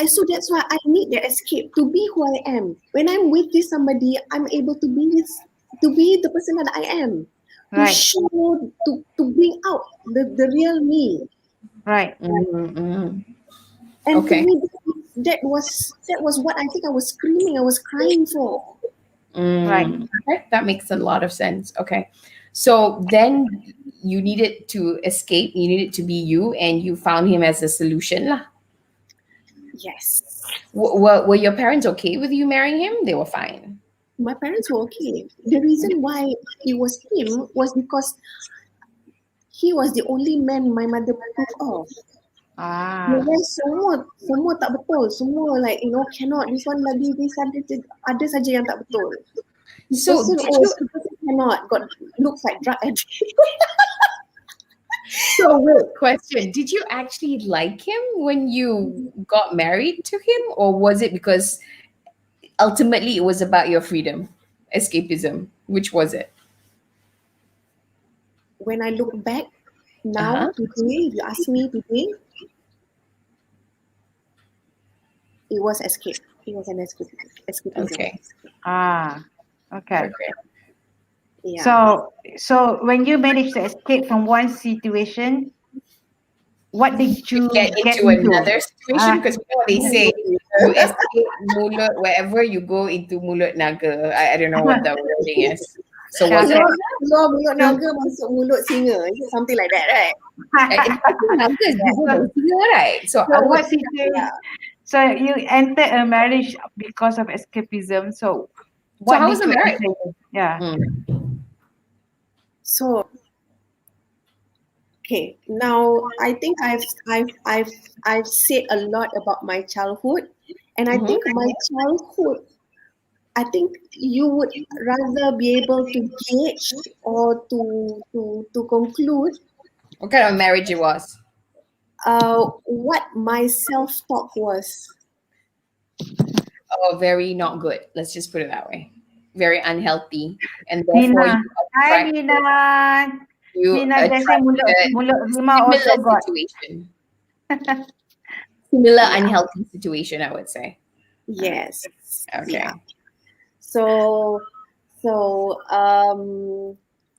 So that's why I need the escape to be who I am. When I'm with this somebody, I'm able to be the person that I am. Right. To show, to bring out the real me. Right. And Okay. to me, that was what I think I was screaming, I was crying for. Right. Okay, that makes a lot of sense. Okay. So then you needed to escape, you needed to be you, and you found him as a solution. Lah. Yes. Were your parents okay with you marrying him? They were fine. My parents were okay. The reason why it was him was because he was the only man my mother approved of. Ah. Semua tak betul. Semua cannot. This one lagi, this ada saja yang tak betul. This So person, this person cannot. Looks like drug addict. So wait, question. Did you actually like him when you got married to him? Or was it because ultimately it was about your freedom, escapism? Which was it? When I look back now, today, if you ask me today, it was escape. It was an escapism. Okay. Ah. Okay. Yeah. So when you managed to escape from one situation, what did you Get into another situation? Because they say you escape mulut wherever you go into mulut naga. I don't know what the wording is. So was it? Keluar mulut naga masuk mulut singa. Is it something like that, right? Naga is bigger than singa, right? So I would. So you entered a marriage because of escapism. So how was the marriage? Yeah. So, okay. Now I think I've said a lot about my childhood, and I think my childhood, I think you would rather be able to gauge or to conclude What kind of marriage it was? what my self-talk was. very not good. Let's just put it that way. Very unhealthy, and therefore Nina. Hi, Nina. Nina, they say mulut rimau also similar got. situation. Similar Yeah. unhealthy situation, I would say. Yes. Okay. Yeah. So,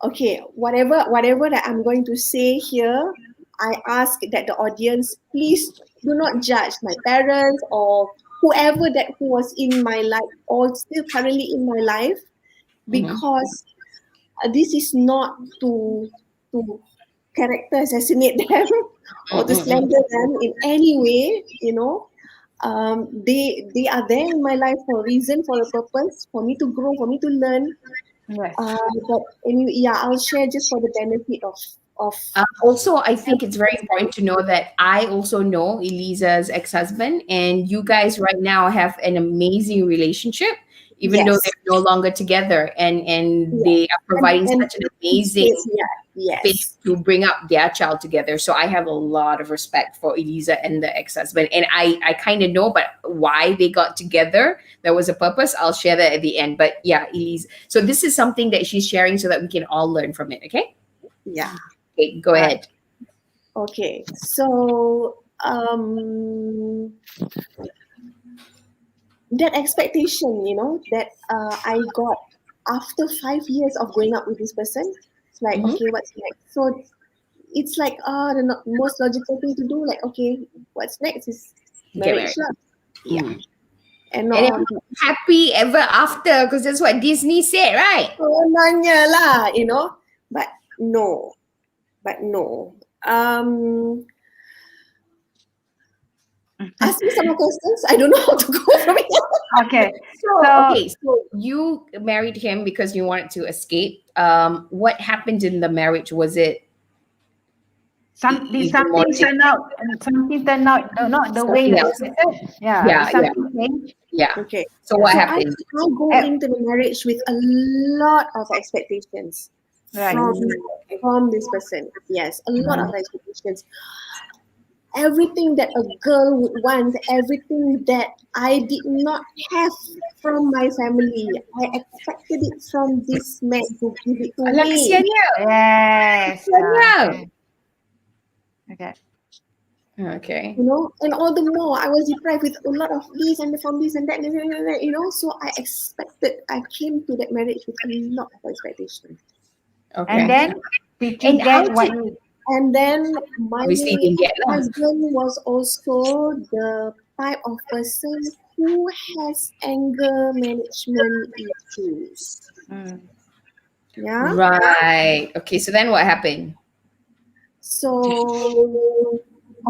okay, whatever that I'm going to say here, I ask that the audience please do not judge my parents or whoever that who was in my life or still currently in my life, because this is not to character assassinate them or to slander them in any way, you know. They are there in my life for a reason, for a purpose, for me to grow, for me to learn. Yes. But anyway, yeah, I'll share just for the benefit of Also, I think it's very important to know that I also know Iliza's ex-husband, and you guys right now have an amazing relationship, even though yes, they're no longer together, and yeah. they are providing And such an amazing yes, space to bring up their child together. So I have a lot of respect for Iliza and the ex-husband, and I kind of know, but why they got together, there was a purpose. I'll share that at the end. But yeah, Iliza. So this is something that she's sharing so that we can all learn from it. Okay. yeah. Okay, go ahead. Okay, so that expectation, you know, that I got after 5 years of growing up with this person, it's like, okay, what's next? So it's like the most logical thing to do, like, okay, what's next is Get marriage, lah. Yeah. And And not happy ever after, because that's what Disney said, right? nanya lah, you know, but no. Ask me some more questions. I don't know how to go from here. Okay. So you married him because you wanted to escape. What happened in the marriage? Was it Something turned out not the way you expected. Yeah. Something changed. Yeah. Okay. So what happened? I go into the marriage with a lot of expectations from this person. Yes, a lot of expectations. Everything that a girl would want, everything that I did not have from my family, I expected it from this man to give it to Alah, me. kesiannya. Yes. Okay. Okay. You know, and all the more I was deprived with a lot of this and from this and that, you know. So I came to that marriage with a lot of expectations. Okay. And then did you get what you? And then my Obviously didn't get lah. husband was also the type of person who has anger management issues. Yeah. Right. Okay. So then what happened? So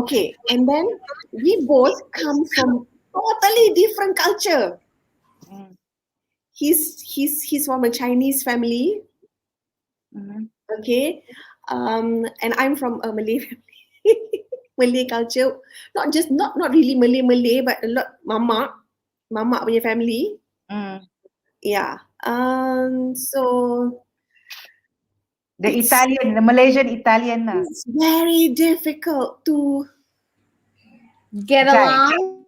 okay, and then we both come from totally different culture. He's from a Chinese family. Okay. And I'm from a Malay family, Malay culture. Not really Malay, but a lot mama punya family. Yeah. So the Malaysian Italian. It's very difficult to get along.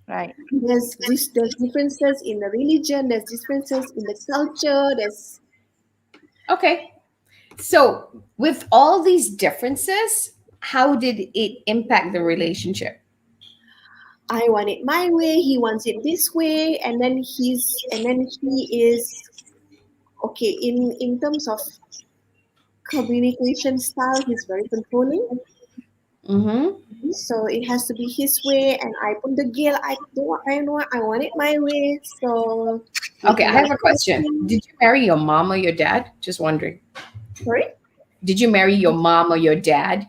Right. There's differences in the religion. There's differences in the culture. There's Okay. So, with all these differences, how did it impact the relationship? I want it my way, he wants it this way, and then he is okay in terms of communication style, he's very controlling. So it has to be his way, and I put the guilt. I want it my way. So okay, I have a question. Did you marry your mom or your dad? Just wondering. Sorry? Did you marry your mom or your dad?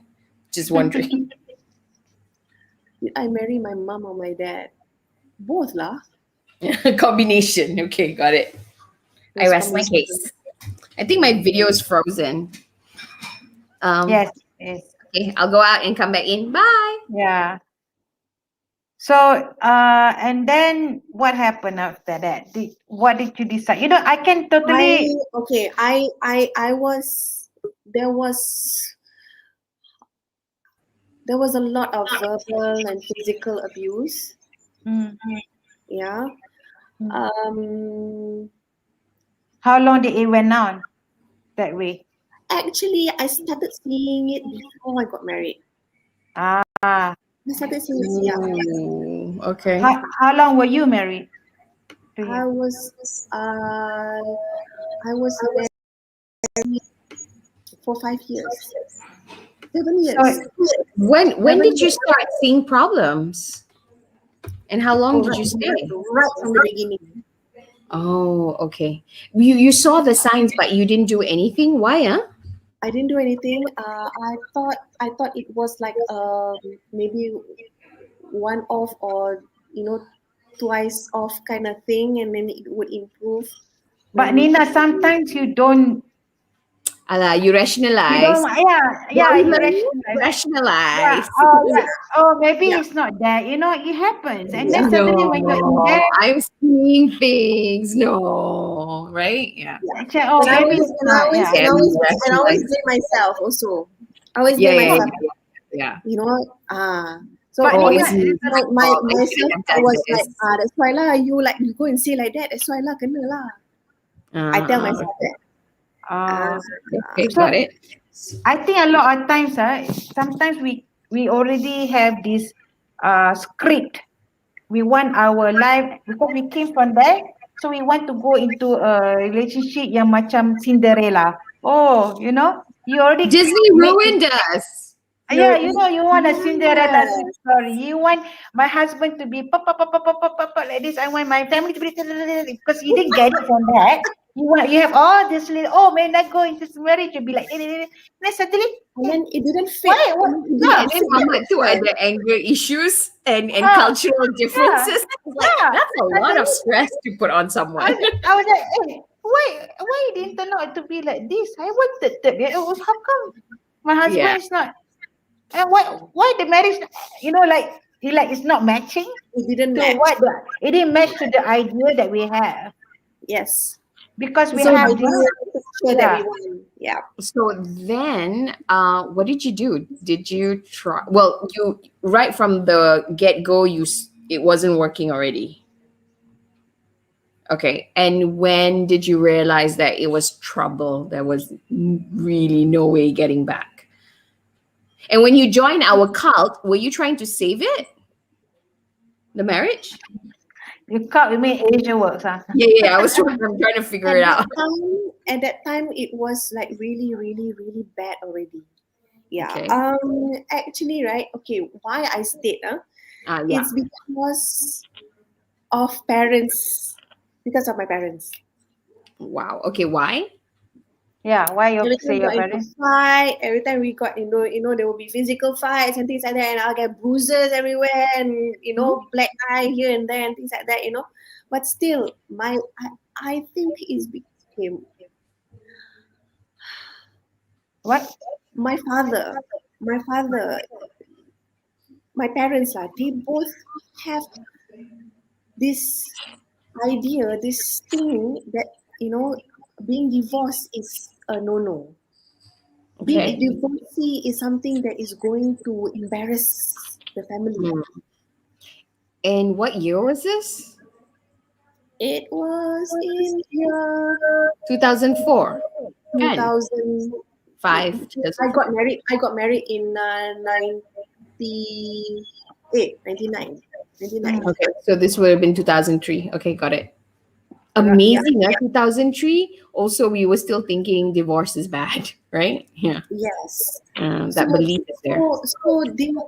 Just wondering. Did I marry my mom or my dad? Both lah. Combination. Okay, got it. I rest my case. I think my video is frozen. Yes. Okay, I'll go out and come back in. Bye. Yeah. So, and then what happened after that? What did you decide? You know, I can totally. There was a lot of verbal and physical abuse. Mm. Yeah. How long did it went on that way? Actually, I started seeing it before I got married. Ah, I started seeing it, yeah. Ooh, okay. how long were you married to I him? was I was married for 5 years. 7 years. So, When did you 7 years. start seeing problems? And how long did Right, you stay? right from the beginning. Oh, okay. You saw the signs, but you didn't do anything. Why, huh? I didn't do anything. I thought it was like maybe one off or twice off kind of thing, and then it would improve but when we Nina, had baby. sometimes you don't, Allah, you rationalize. yeah, Don't you let rationalize. Yeah, rationalize. maybe Yeah, it's not that. It happens, and yeah, then suddenly when you're in No, there, I'm seeing things. No, right? Yeah. yeah. check, oh, And I maybe always it's and I not. always Yeah. and I Can always we and I always rationalize? blame myself also. I always Yeah, blame yeah, myself. yeah, yeah. You know, so But Oh, Nina, it's me. It's my my fault. I shouldn't myself have I done was like, this. that's why lah, you go and say like that, that's why lah, kena lah. I tell Uh, myself that. uh, okay, so got it. I think a lot of times, sometimes we already have this script. We want our life because we came from there, so we want to go into a relationship yang macam Cinderella. Oh, you already Disney make. ruined us. Yeah, No, you want a Cinderella yes. story. You want my husband to be like this. I want my family to be because you didn't get it from that. You have all this little. Oh, when I go into this marriage, you'll be like. Then suddenly, And then it didn't fit. why? What? It Yeah, And didn't then fit that Mama too lifestyle. ada anger issues and ah, cultural yeah, differences. It's like yeah. that's a lot of Suddenly, stress to put on I, someone. I was like, hey, why it didn't turn out to be like this? I wanted that. How come my Yeah. husband is not? And why the marriage? It's not matching It didn't to match. it didn't match to the idea that we have Yes. because we So have I this. want to show that we Yeah. want. Yeah. So then, what did you do? Did you try? Well, you right from the get go, it wasn't working already. Okay, and when did you realize that it was trouble? There was really no way getting back. And when you joined our cult, were you trying to save it? The marriage? You can't make Asia works, huh? Yeah. I'm trying to figure it out. At that time, it was like really, really, really bad already. Yeah. Okay. Actually, right. Okay. Why I stayed? Yeah. It's because of parents. Because of my parents. Wow. Okay. Why? Yeah, why you Every say time we your got into parents? fight, every time we got, there will be physical fights and things like that, and I'll get bruises everywhere, and black eye here and there, and things like that. But still, I think it's became What? my father, my parents lah. They both have this idea, this thing that being divorced is a no-no. Being a Okay. divorcee is something that is going to embarrass the family. And what year was this? It was in year 2004. 2005. 5. I got married in 98, 99. Okay, so this would have been 2003. Okay, got it. Yeah. Amazing, 2003. Also, we were still thinking divorce is bad, right? Yeah. Yes. That belief is there. So they were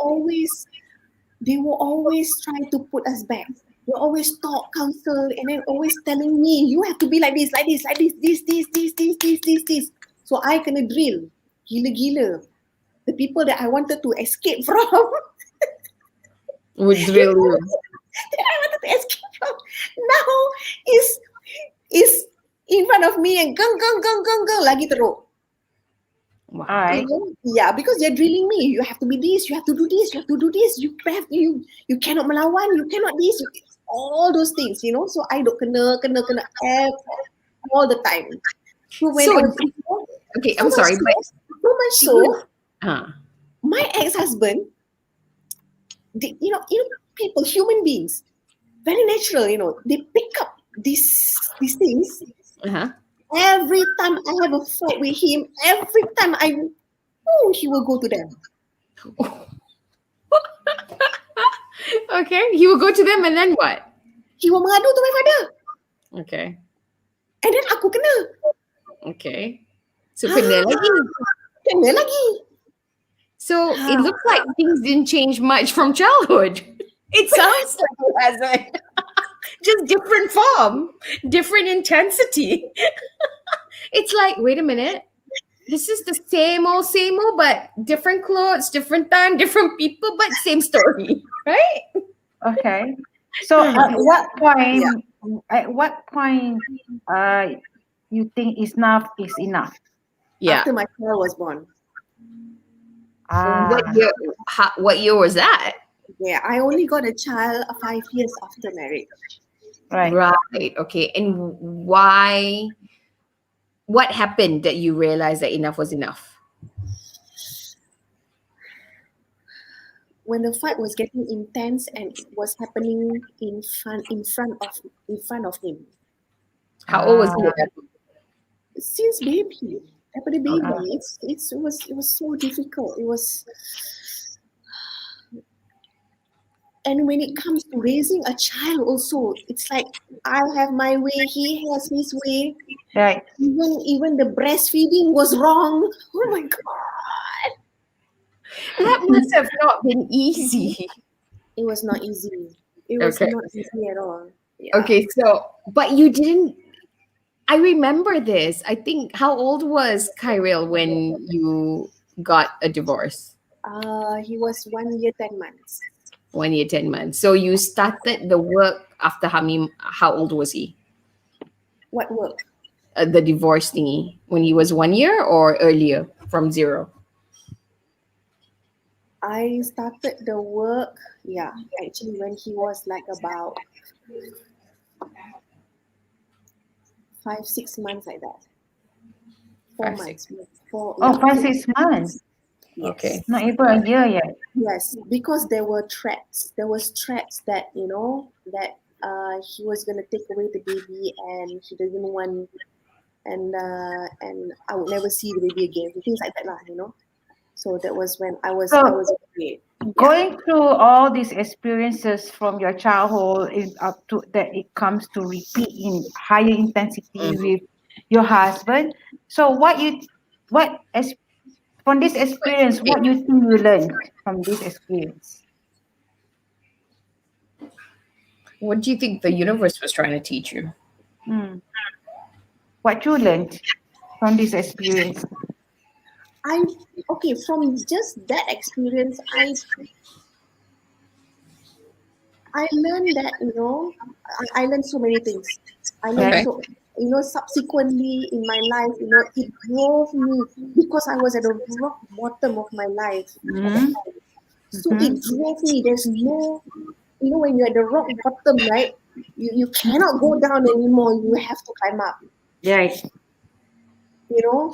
always trying to put us back. They always talk, counsel, and then always telling me, you have to be like this, this. So I kena drill. Gila-gila. The people that I wanted to escape from. Would drill you. that I wanted to escape from. Now is in front of me and gang lagi teruk. All right. Yeah, because they're drilling me. You have to be this. You have to do this. You have to do this. You cannot melawan. You cannot this. All those things. So I don't kena all the time. So when So, I was okay, so I'm much sorry, so, but so much so, huh. my ex-husband, people, human beings, very natural, they pick up these things. Uh-huh. Every time I have a fight with him, every time he will go to them. Okay, he will go to them and then what? He will mengadu to my father. Okay. And then aku kena. Okay. So kena lagi. Kena lagi. So it looks like things didn't change much from childhood. It sounds like it hasn't. Just different form, different intensity. It's like, wait a minute. This is the same old, but different clothes, different time, different people, but same story, right? Okay. So at what point you think enough is enough? Yeah. After my child was born. What year was that? Yeah, I only got a child 5 years after marriage. Right. Okay. And why? What happened that you realized that enough was enough? When the fight was getting intense and it was happening in front of him. How old was he? Since baby, it was so difficult. It was, and when it comes to raising a child, also it's like I have my way, he has his way. Right. Even the breastfeeding was wrong. Oh my God. That must have not been easy. It was not easy. It was not easy at all. Yeah. Okay, so, but you didn't, I remember this. I think, how old was Kyril when you got a divorce? He was 1 year, 10 months. 1 year, 10 months. So you started the work after Hamim. How old was he? What work? The divorce thingy. When he was 1 year or earlier, from 0? I started the work, actually when he was like about 5-6 months like that. 4 months. 5-6 months. Yes. Okay. Not even a year yet. Yes, because there were threats. There was threats that that he was gonna take away the baby and he doesn't want, and I would never see the baby again. Things like that, So that was when I was afraid. Going through all these experiences from your childhood up to that it comes to repeat in higher intensity with your husband. So from this experience, what you think you learned from this experience? What do you think the universe was trying to teach you? What you learned from this experience? From just that experience, I learned that, I learned so many things. I learned subsequently in my life, it drove me because I was at the rock bottom of my life. So it drove me. There's no, when you're at the rock bottom, right? You cannot go down anymore. You have to climb up. Right.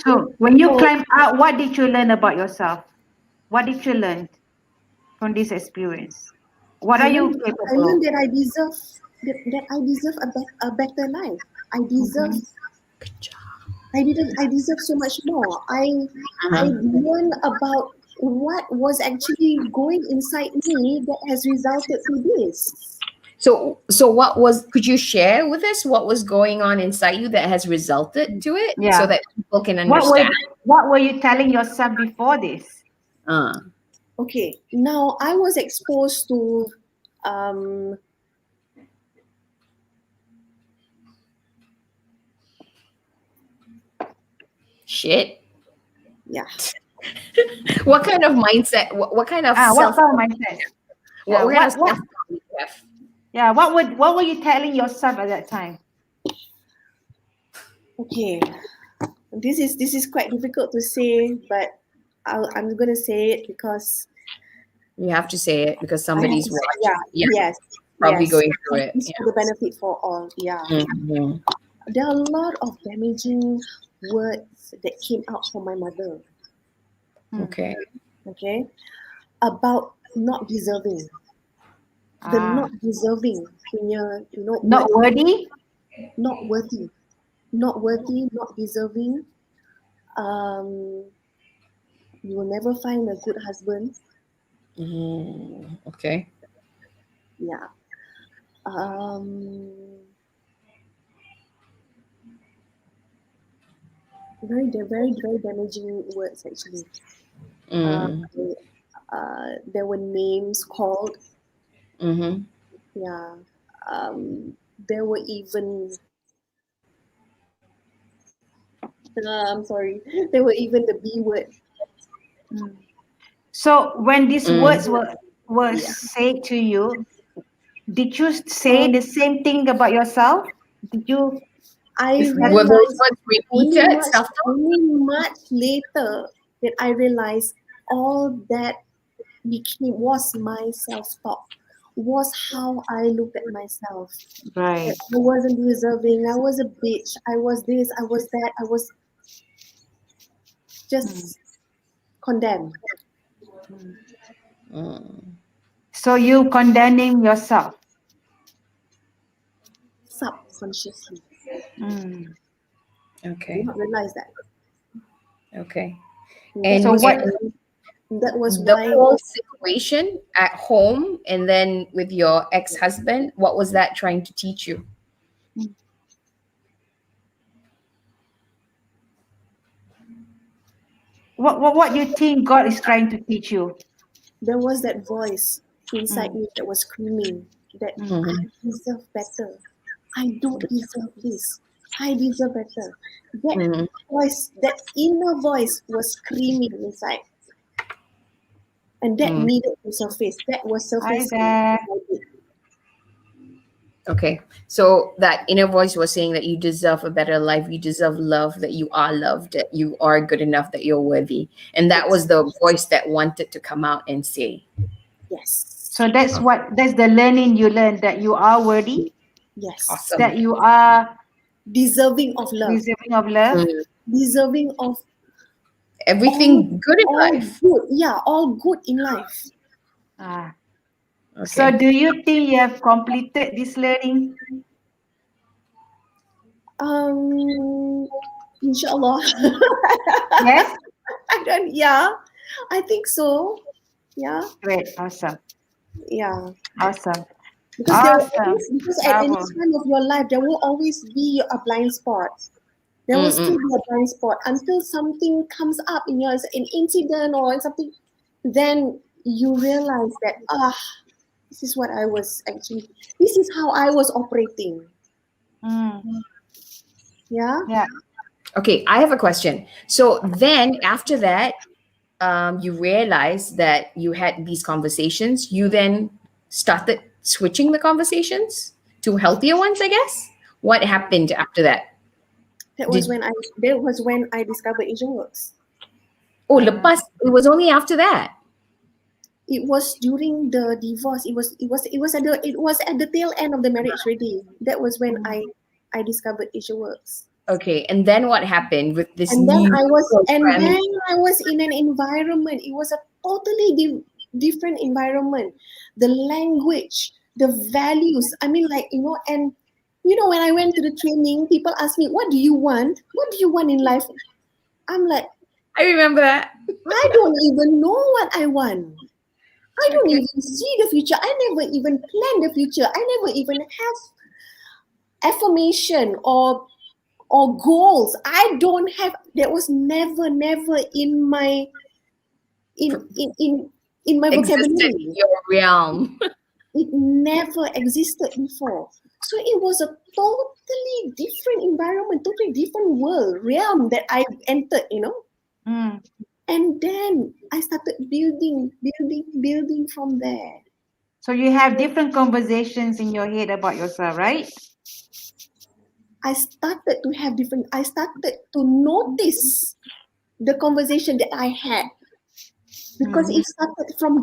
So when you climb out, what did you learn about yourself? What did you learn from this experience? What are you capable of? I learned that I deserve a better life. I deserve. Good job. I deserve so much more. I learned about what was actually going inside me that has resulted to this. So could you share with us what was going on inside you that has resulted to it, so that people can understand? What were you telling yourself before this? Okay, now I was exposed to shit. Yeah. What kind of mindset? What kind of mindset? What kind of self? Yeah, what were you telling yourself at that time? Okay, this is quite difficult to say, but I'm gonna say it because you have to say it because somebody's watching. Probably going through it. It's for the benefit for all. Yeah. Mm-hmm. There are a lot of damaging words that came out from my mother. Okay. About not deserving. The not deserving punya, Not worthy? not worthy, not deserving. You will never find a good husband. Okay. Yeah. Very damaging words actually. There were names called. Mm-hmm. Yeah. There were even. I'm sorry. There were even the B word. So when these words were said to you, did you say the same thing about yourself? Did you? I Were those realized words repeated? Self-talk? only much later that I realized all that was my self-talk, was how I looked at myself. Right. I wasn't deserving. I was a bitch. I was this. I was that. I was just condemned. So you condemning yourself. Subconsciously. Okay. I did not realize that. Okay. And so what? That was the why whole situation at home and then with your ex-husband, what was that trying to teach you? What you think God is trying to teach you? there was that voice inside me that was screaming that I deserve better. I don't deserve this. I deserve better. That voice, that inner voice was screaming inside. And that needed to surface. That was surfacing. Okay. So that inner voice was saying that you deserve a better life, you deserve love, that you are loved, that you are good enough, that you're worthy. And that was the voice that wanted to come out and say. Yes. So that's the learning you learned, that you are worthy. Yes. Awesome. That you are deserving of love. Deserving of love. Deserving of everything good in life. Good. Yeah, all good in life. Okay. So do you think you have completed this learning? Inshallah. Yes. I think so. Yeah. Great. Awesome. Yeah. Awesome. Because because at any time of your life, there will always be a blind spot. There will still be a blind spot until something comes up in yours, an incident or something. Then you realize that this is what I was actually. This is how I was operating. Yeah. Yeah. Okay, I have a question. So then after that, you realized that you had these conversations. You then started switching the conversations to healthier ones, I guess. What happened after that? That was when I discovered Asian works. Oh, lepas, it was only after that. It was during the divorce. It was at the tail end of the marriage already. That was when I discovered Asia Works. Okay, and then what happened with this and then new I was program? in an environment. It was a totally different environment. The language, the values. I mean, and when I went to the training, people ask me, "What do you want? What do you want in life?" I'm like, I remember that. I don't even know what I want. I don't even see the future. I never even plan the future. I never even have affirmation or goals. I don't have. That was never in my in my vocabulary. In your realm. It never existed before. So it was a totally different environment, totally different realm that I entered. And then I started building from there. So you have different conversations in your head about yourself, right? I started to notice the conversation that I had. Because it started from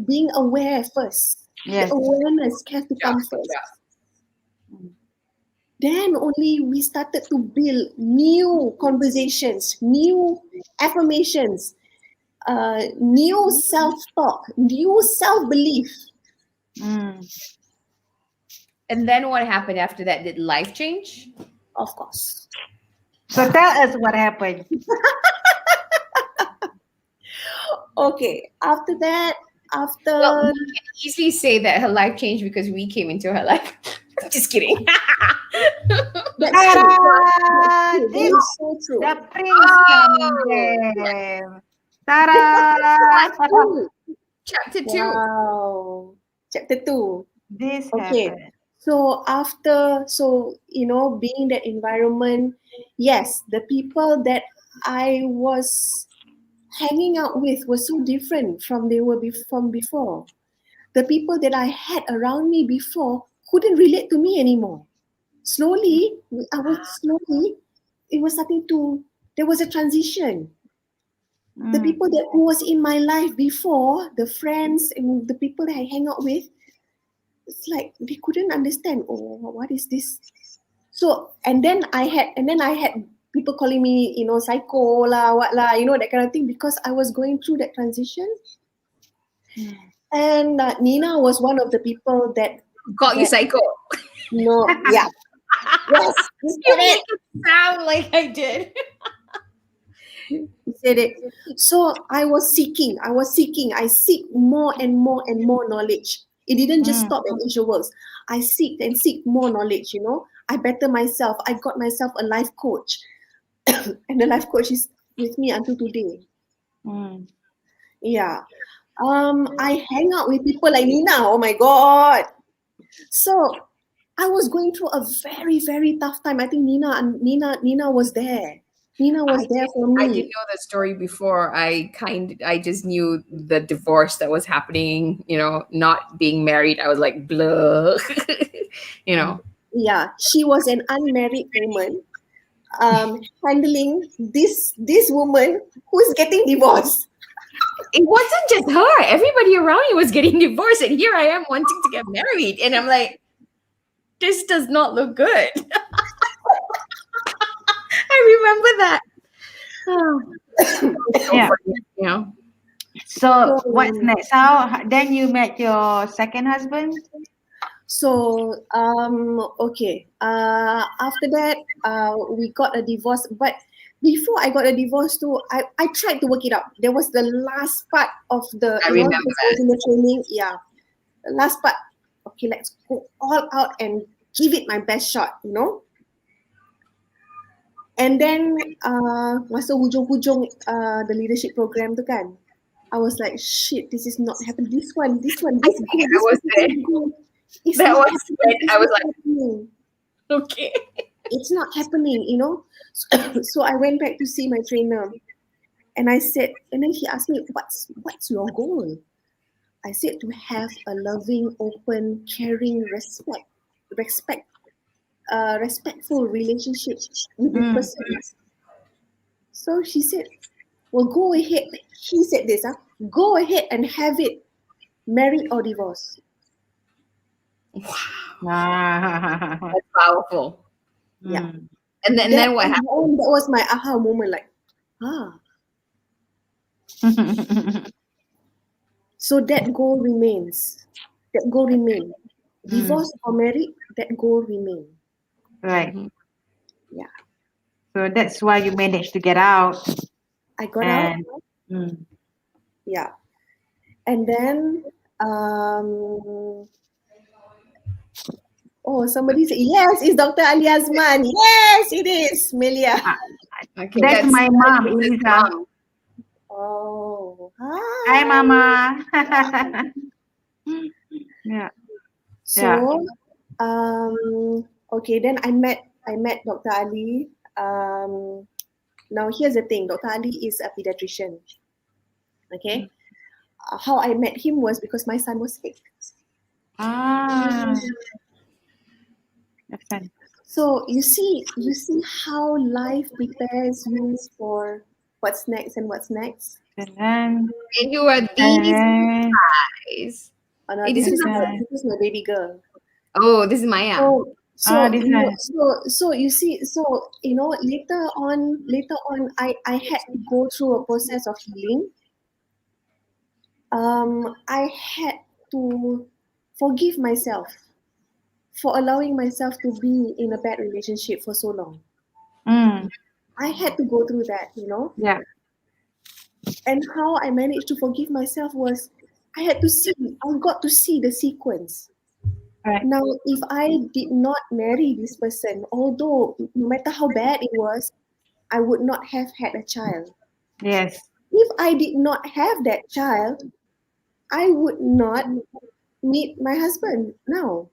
being aware first. Yes. The awareness has to come first. Then only we started to build new conversations, new affirmations, new self-talk, new self-belief. And then what happened after that? Did life change? Of course. So tell us what happened. Okay. After that, Well, we can easily say that her life changed because we came into her life. Just kidding. that's true. Ta-da! That This is so true. the prince coming there. Ta-da! Chapter 2. Wow. Chapter 2. This Okay. happened. So being that environment, yes, the people that I was hanging out with were so different from from before. The people that I had around me before couldn't relate to me anymore. Slowly, it was starting to, there was a transition. The people who was in my life before, the friends and the people that I hang out with, it's like they couldn't understand. Oh, what is this? So and then I had people calling me, psycho lah, what lah, that kind of thing, because I was going through that transition. And Nina was one of the people that Call you psycho. no, yeah, yes, you said it. Sound like I did. You said it. So I seek more and more and more knowledge. It didn't just stop at Asia Works. I seek more knowledge, I better myself. I got myself a life coach. And the life coach is with me until today. Yeah. I hang out with people like Nina. Oh my God. So I was going through a very, very tough time. I think Nina was there. Nina was there for me. I didn't know the story before. I just knew the divorce that was happening, not being married. I was like, blah, Yeah, she was an unmarried woman, handling this woman who's getting divorced. It wasn't just her. Everybody around you was getting divorced, and here I am wanting to get married, and I'm like, this does not look good. I remember that. Yeah. So what's next? How then you met your second husband? So okay. After that, we got a divorce. But before I got a divorce too, I tried to work it out. There was the last part of the I remember was in the training. Yeah, the last part. Okay, let's go all out and give it my best shot. And then masa hujung-hujung the leadership program tu kan, I was like, shit, this is not happening. This one, I was like, okay, it's not happening, So I went back to see my trainer, and I said, and then he asked me, what's your goal? I said to have a loving, open, caring, respectful relationship with the person. So she said, well, go ahead. She said this, go ahead and have it, married or divorced. Wow. That's powerful. Yeah. And then what happened? That was my aha moment, like, So that goal remains. Divorce or married, that goal remains. Right. Yeah. So that's why you managed to get out. I got out. Yeah. And then somebody said, yes, it's Dr. Ali Azman. Yes, it is, Melia. Okay, that's my mom, Iliza. Oh, hi, Mama. Yeah. So, okay, then I met Dr. Ali. Now here's the thing, Dr. Ali is a pediatrician. Okay, how I met him was because my son was sick. So you see how life prepares you for what's next and what's next. And you are these guys. Oh, no, this is my baby girl. Oh, this is Maya. So you see, later on, I had to go through a process of healing. I had to forgive myself for allowing myself to be in a bad relationship for so long. Mm. I had to go through that, you know. Yeah. And how I managed to forgive myself was I got to see the sequence. Right. Now, if I did not marry this person, although no matter how bad it was, I would not have had a child. Yes. If I did not have that child, I would not meet my husband now,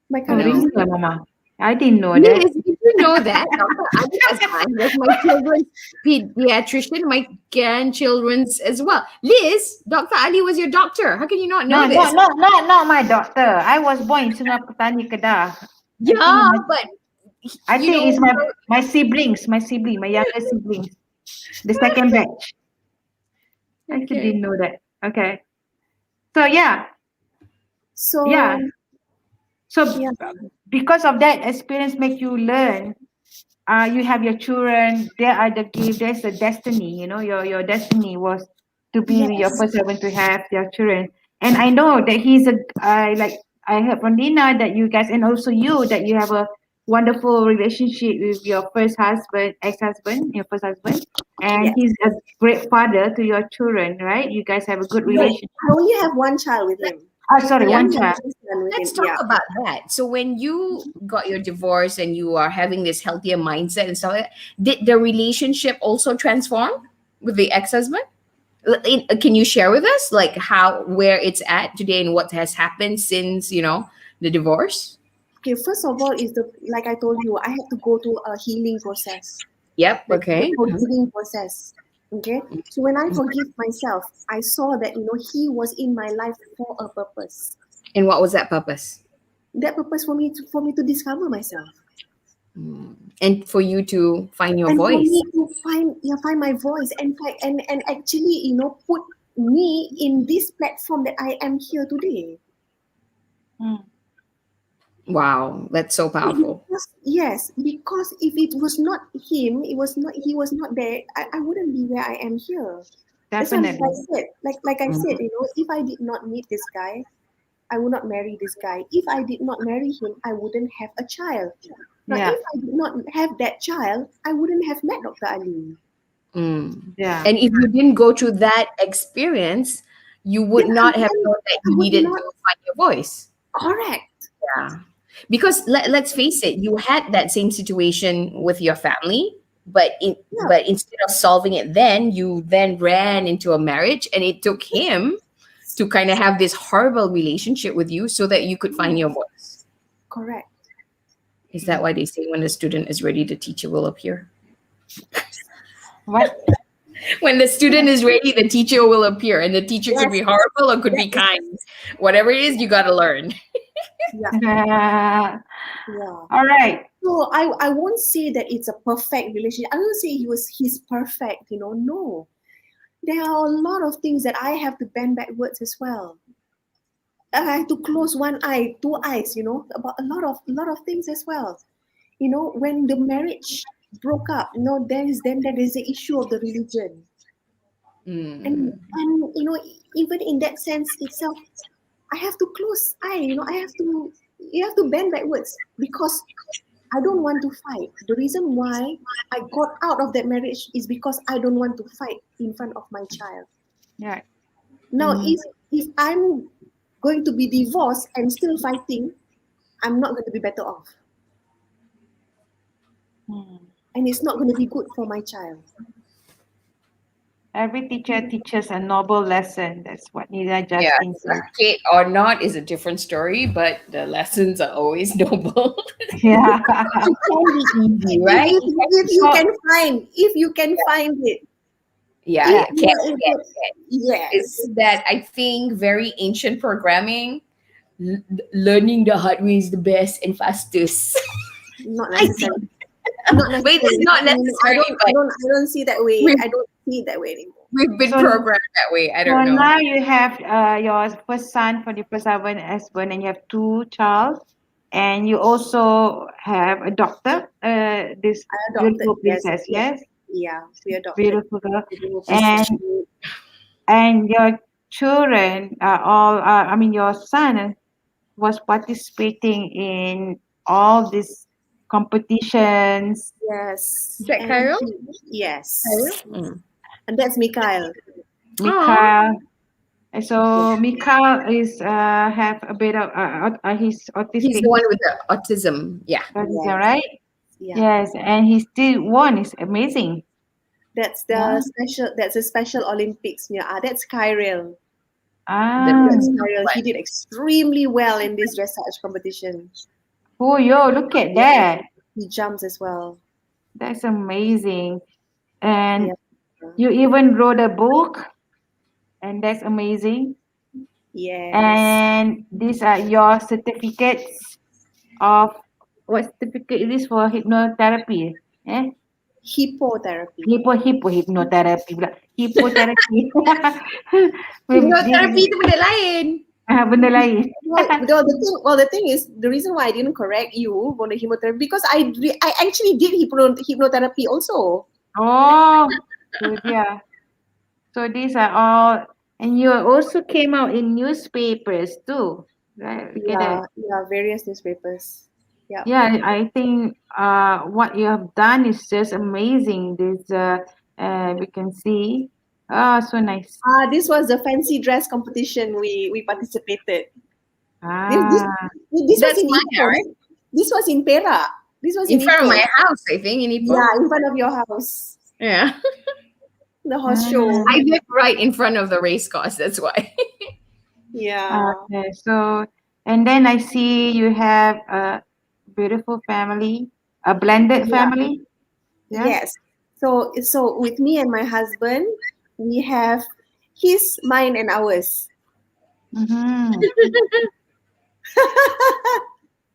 my Oh, current really, husband. Mama? I didn't know that. Liz, did you know that? Dr. Ali Azman was my children's pediatrician, my grandchildren's as well. Liz, Dr. Ali was your doctor. How can you not know No, this? not my doctor. I was born in Sungai Petani, Kedah. Yeah, but I you think know, it's my siblings, my younger siblings, the second batch. I still okay. didn't know that. Okay. So yeah, So yeah. So yeah, because of that experience, make you learn. You have your children. There are the gift. There's a destiny. You know, your destiny was to be with your yes, first husband, to have your children. And I know that he's a. Like I heard from Nina that you guys, and also you, that you have a wonderful relationship with your first husband, ex-husband, your first husband, and yes. he's a great father to your children, right? You guys have a good No, relationship. I only have one child with him. Oh, sorry, I Yeah. one only have child. one son with Let's him. talk Yeah. about that. So when you got your divorce and you are having this healthier mindset and stuff like that, did the relationship also transform with the ex-husband? Can you share with us like where it's at today and what has happened since, the divorce? Okay, first of all, is like I told you, I had to go through a healing process. Yep. The Okay. forgiving process. Okay. So when I forgive myself, I saw that he was in my life for a purpose. And what was that purpose? That purpose for me to discover myself. And for you to find your And for voice. me to find my voice and actually, put me in this platform that I am here today. Wow, that's so powerful. Because if it was not him, he was not there, I wouldn't be where I am here. That's why, Definitely. like I said, if I did not meet this guy, I would not marry this guy. If I did not marry him, I wouldn't have a child. Now, Yeah. if I did not have that child, I wouldn't have met Dr. Ali. Yeah. And if you didn't go through that experience, you would Then not have known that I you would needed not. to find your voice. Correct. Yeah. Because let's face it, you had that same situation with your family, but instead of solving it then, you then ran into a marriage and it took him to kind of have this horrible relationship with you so that you could find your voice. Correct. Is that why they say when the student is ready, the teacher will appear? What? When the student is ready, the teacher will appear, and the teacher could be horrible or could be kind. Whatever it is, you got to learn. Yeah. All right. So I won't say that it's a perfect relationship. I won't say he's perfect, no. There are a lot of things that I have to bend backwards as well. I have to close one eye, two eyes, about a lot of things as well. When the marriage broke up, there is the issue of the religion. And even in that sense itself, I have to close eye, you have to bend backwards because I don't want to fight. The reason why I got out of that marriage is because I don't want to fight in front of my child. Yeah. Now, if I'm going to be divorced and still fighting, I'm not going to be better off. And it's not going to be good for my child. Every teacher teaches a noble lesson. That's what Nina Justin said. Kid or not is a different story, but the lessons are always noble. Yeah. It can be easy, right? If you can find it. Yeah. Yes. It's that I think very ancient programming, learning the hard way is the best and fastest. Not necessarily. Wait, it's not necessary. I don't see that way. I don't see it that way anymore. We've been programmed that way. I don't know. Now you have your first son for the first husband, and you have two child, and you also have a daughter. This beautiful princess, yes. Yeah, we adopted. Beautiful girl, and your children are all. Your son was participating in all these competitions. Yes. Is that And Cairo? yes. Mm. And that's Mikhail. Mikhail. So Mikhail is have a bit of he's He's autistic. the one with the autism. Yeah. Autism, Yes. right? Yeah. Yes, and he still won. It's amazing. That's Yeah. a special Olympics. Yeah, that's Kyril. Ah, That's Kyril. He did extremely well in this dressage competition. oh yo, look at that. He jumps as well. That's amazing. And Yeah. you even wrote a book, and that's amazing. Yes. And these are your certificates of what certificate is this for hypnotherapy? Eh? Hippotherapy. Hypnotherapy pula. Hippotherapy. Hipnoterapi itu benda lain. Benda lain. The thing is, the reason why I didn't correct you on the hypnotherapy because I actually did hypnotherapy also. Oh, so yeah. So these are all, and you also came out in newspapers too, right? Look at that. Yeah, various newspapers. Yeah. Yeah, I think what you have done is just amazing. This we can see. Oh, so nice. This was the fancy dress competition we participated. Ah, This That's was in mine, Ipoh. right? This was in Perak. This was In front of Ipoh. my house, I think, in Ipoh. Yeah, in front of your house. Yeah. The horse show. I live right in front of the race course. That's why. Yeah. okay. So, and then I see you have a beautiful family, a blended family. Yeah. Yes. So with me and my husband, we have his, mine, and ours. Mm-hmm.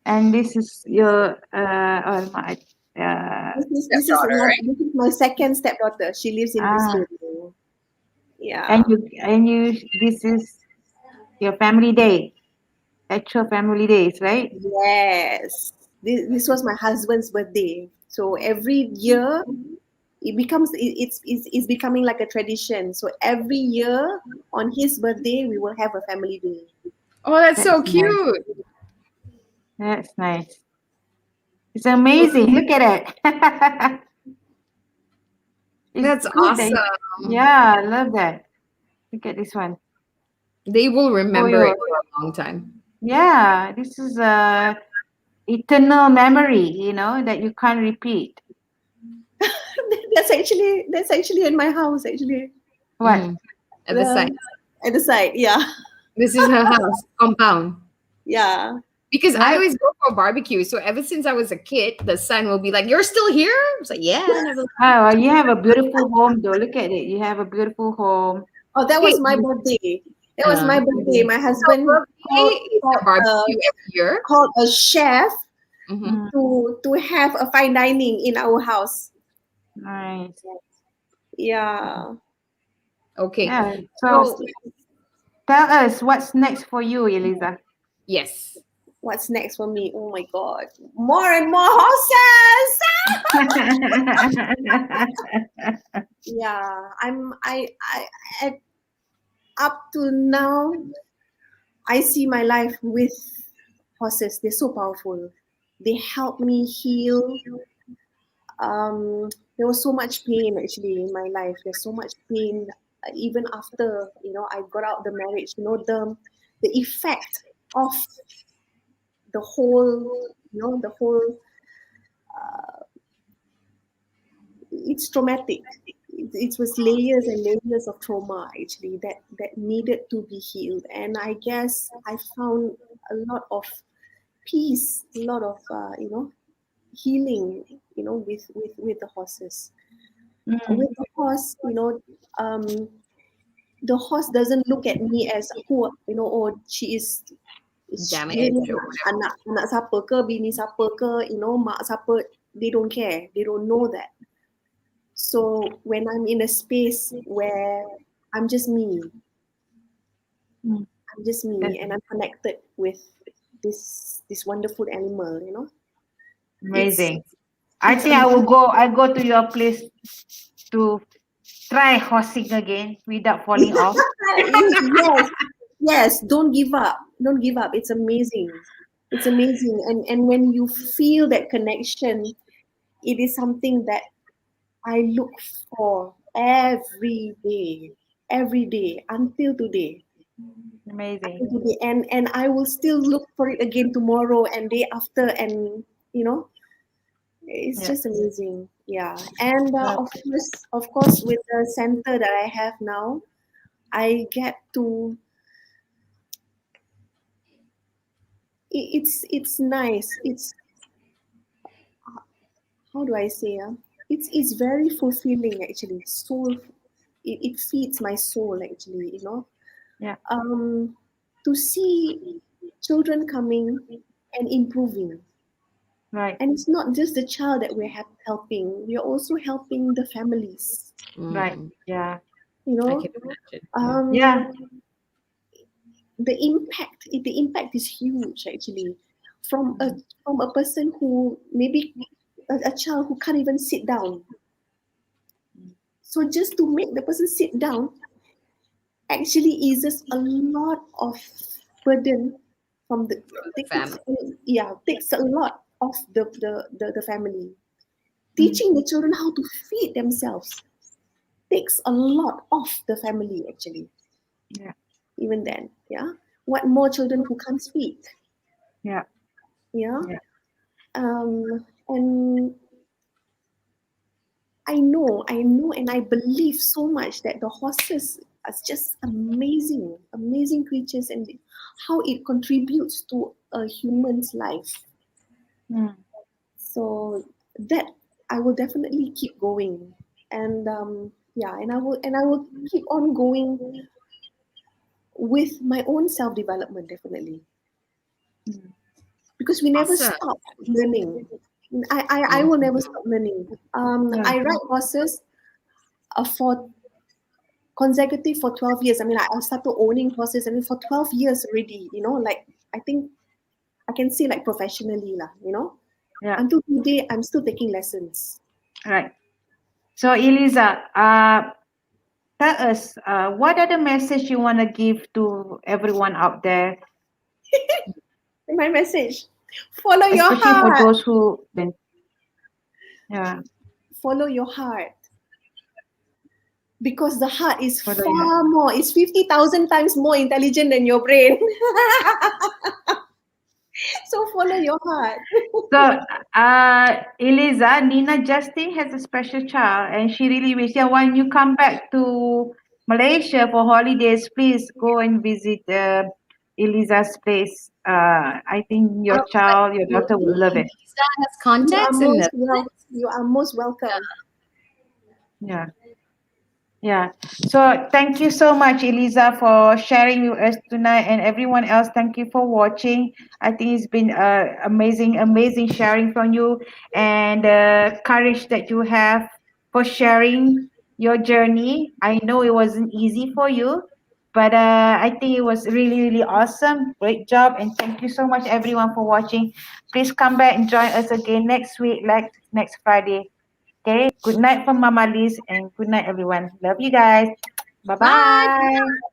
And this is your my This is my second stepdaughter. She lives in Brisbane. Yeah. and you this is your family day, actual family days, right? Yes. This was my husband's birthday. So every year it's becoming like a tradition. So every year on his birthday we will have a family day. Oh, that's so That's cute. That's nice. It's amazing. Look at it. It's That's good that awesome. yeah, I love that. Look at this one. They will remember yeah. it for a long time. Yeah, this is a eternal memory, you know, that you can't repeat. That's actually in my house actually. What? At the side. At the side, yeah. This is her house compound. Yeah. Because I always go for a barbecue. So ever since I was a kid, the son will be like, "You're still here?" I was like, "Yeah." Oh, you have a beautiful home though. Look at it. You have a beautiful home. Oh, that was my birthday. That was my birthday. My husband called a chef to have a fine dining in our house. Nice. Yeah. Okay. Yeah. So tell us what's next for you, Iliza. Yes. What's next for me? Oh my God. More and more horses. Yeah. Up to now, I see my life with horses. They're so powerful. They help me heal. There was so much pain actually in my life. There's so much pain even after I got out the marriage. The effect of the whole it's traumatic. It was layers and layers of trauma actually that needed to be healed, and I guess I found a lot of peace, a lot of healing with the horses. With the horse, the horse doesn't look at me as who she is anak siapa ke, bini siapa ke, mak siapa. They don't care. They don't know that. So when I'm in a space where I'm just me, and I'm connected with this wonderful animal, Amazing. I think I go to your place to try horsing again without falling off. Yes, don't give up. Don't give up. It's amazing. It's amazing. And when you feel that connection, it is something that I look for every day until today. Amazing. Until today. And I will still look for it again tomorrow and day after, and it's Yeah. just amazing. Yeah. And of course, with the center that I have now, I get to. It's nice. It's, how do I say? It's very fulfilling actually. Soul. It feeds my soul actually. Yeah. To see children coming and improving. Right. And it's not just the child that we're helping. We're also helping the families. Right. Yeah. You I know, can imagine. Yeah. the impact is huge actually, from a person who maybe a child who can't even sit down. So just to make the person sit down actually eases a lot of burden from the The family. takes a lot off the family. Teaching the children how to feed themselves takes a lot off the family actually. Yeah. Even then, yeah. What more children who can't speak? Yeah. Yeah. Yeah. And I know, and I believe so much that the horses are just amazing creatures, and how it contributes to a human's life. Mm. So that I will definitely keep going, and and I will keep on going with my own self development definitely, because we never Awesome. stop learning. I will never stop learning. I ride horses for consecutive for 12 years. I mean, I started owning horses, I mean, for 12 years already, like, I think I can say like professionally lah, Yeah. until today I'm still taking lessons. Right. So Iliza, tell us, what are the message you want to give to everyone out there, My message: follow your especially for heart. those who, yeah, Follow your heart, because the heart is follow your. far more, it's 50,000 times more intelligent than your brain. So follow your heart. So, Iliza, Nina Justin has a special child, and she really wishes, yeah, when you come back to Malaysia for holidays, please go and visit Iliza's place. I think your child, your daughter will love it. Lisa has contacts in the You are most welcome. Yeah. Yeah. So thank you so much, Iliza, for sharing with us tonight, and everyone else. Thank you for watching. I think it's been amazing sharing from you, and the courage that you have for sharing your journey. I know it wasn't easy for you, but I think it was really awesome. Great job, and thank you so much, everyone, for watching. Please come back and join us again next week, like next Friday. Okay, good night from Mamaliez, and good night, everyone. Love you guys. Bye-bye. Bye.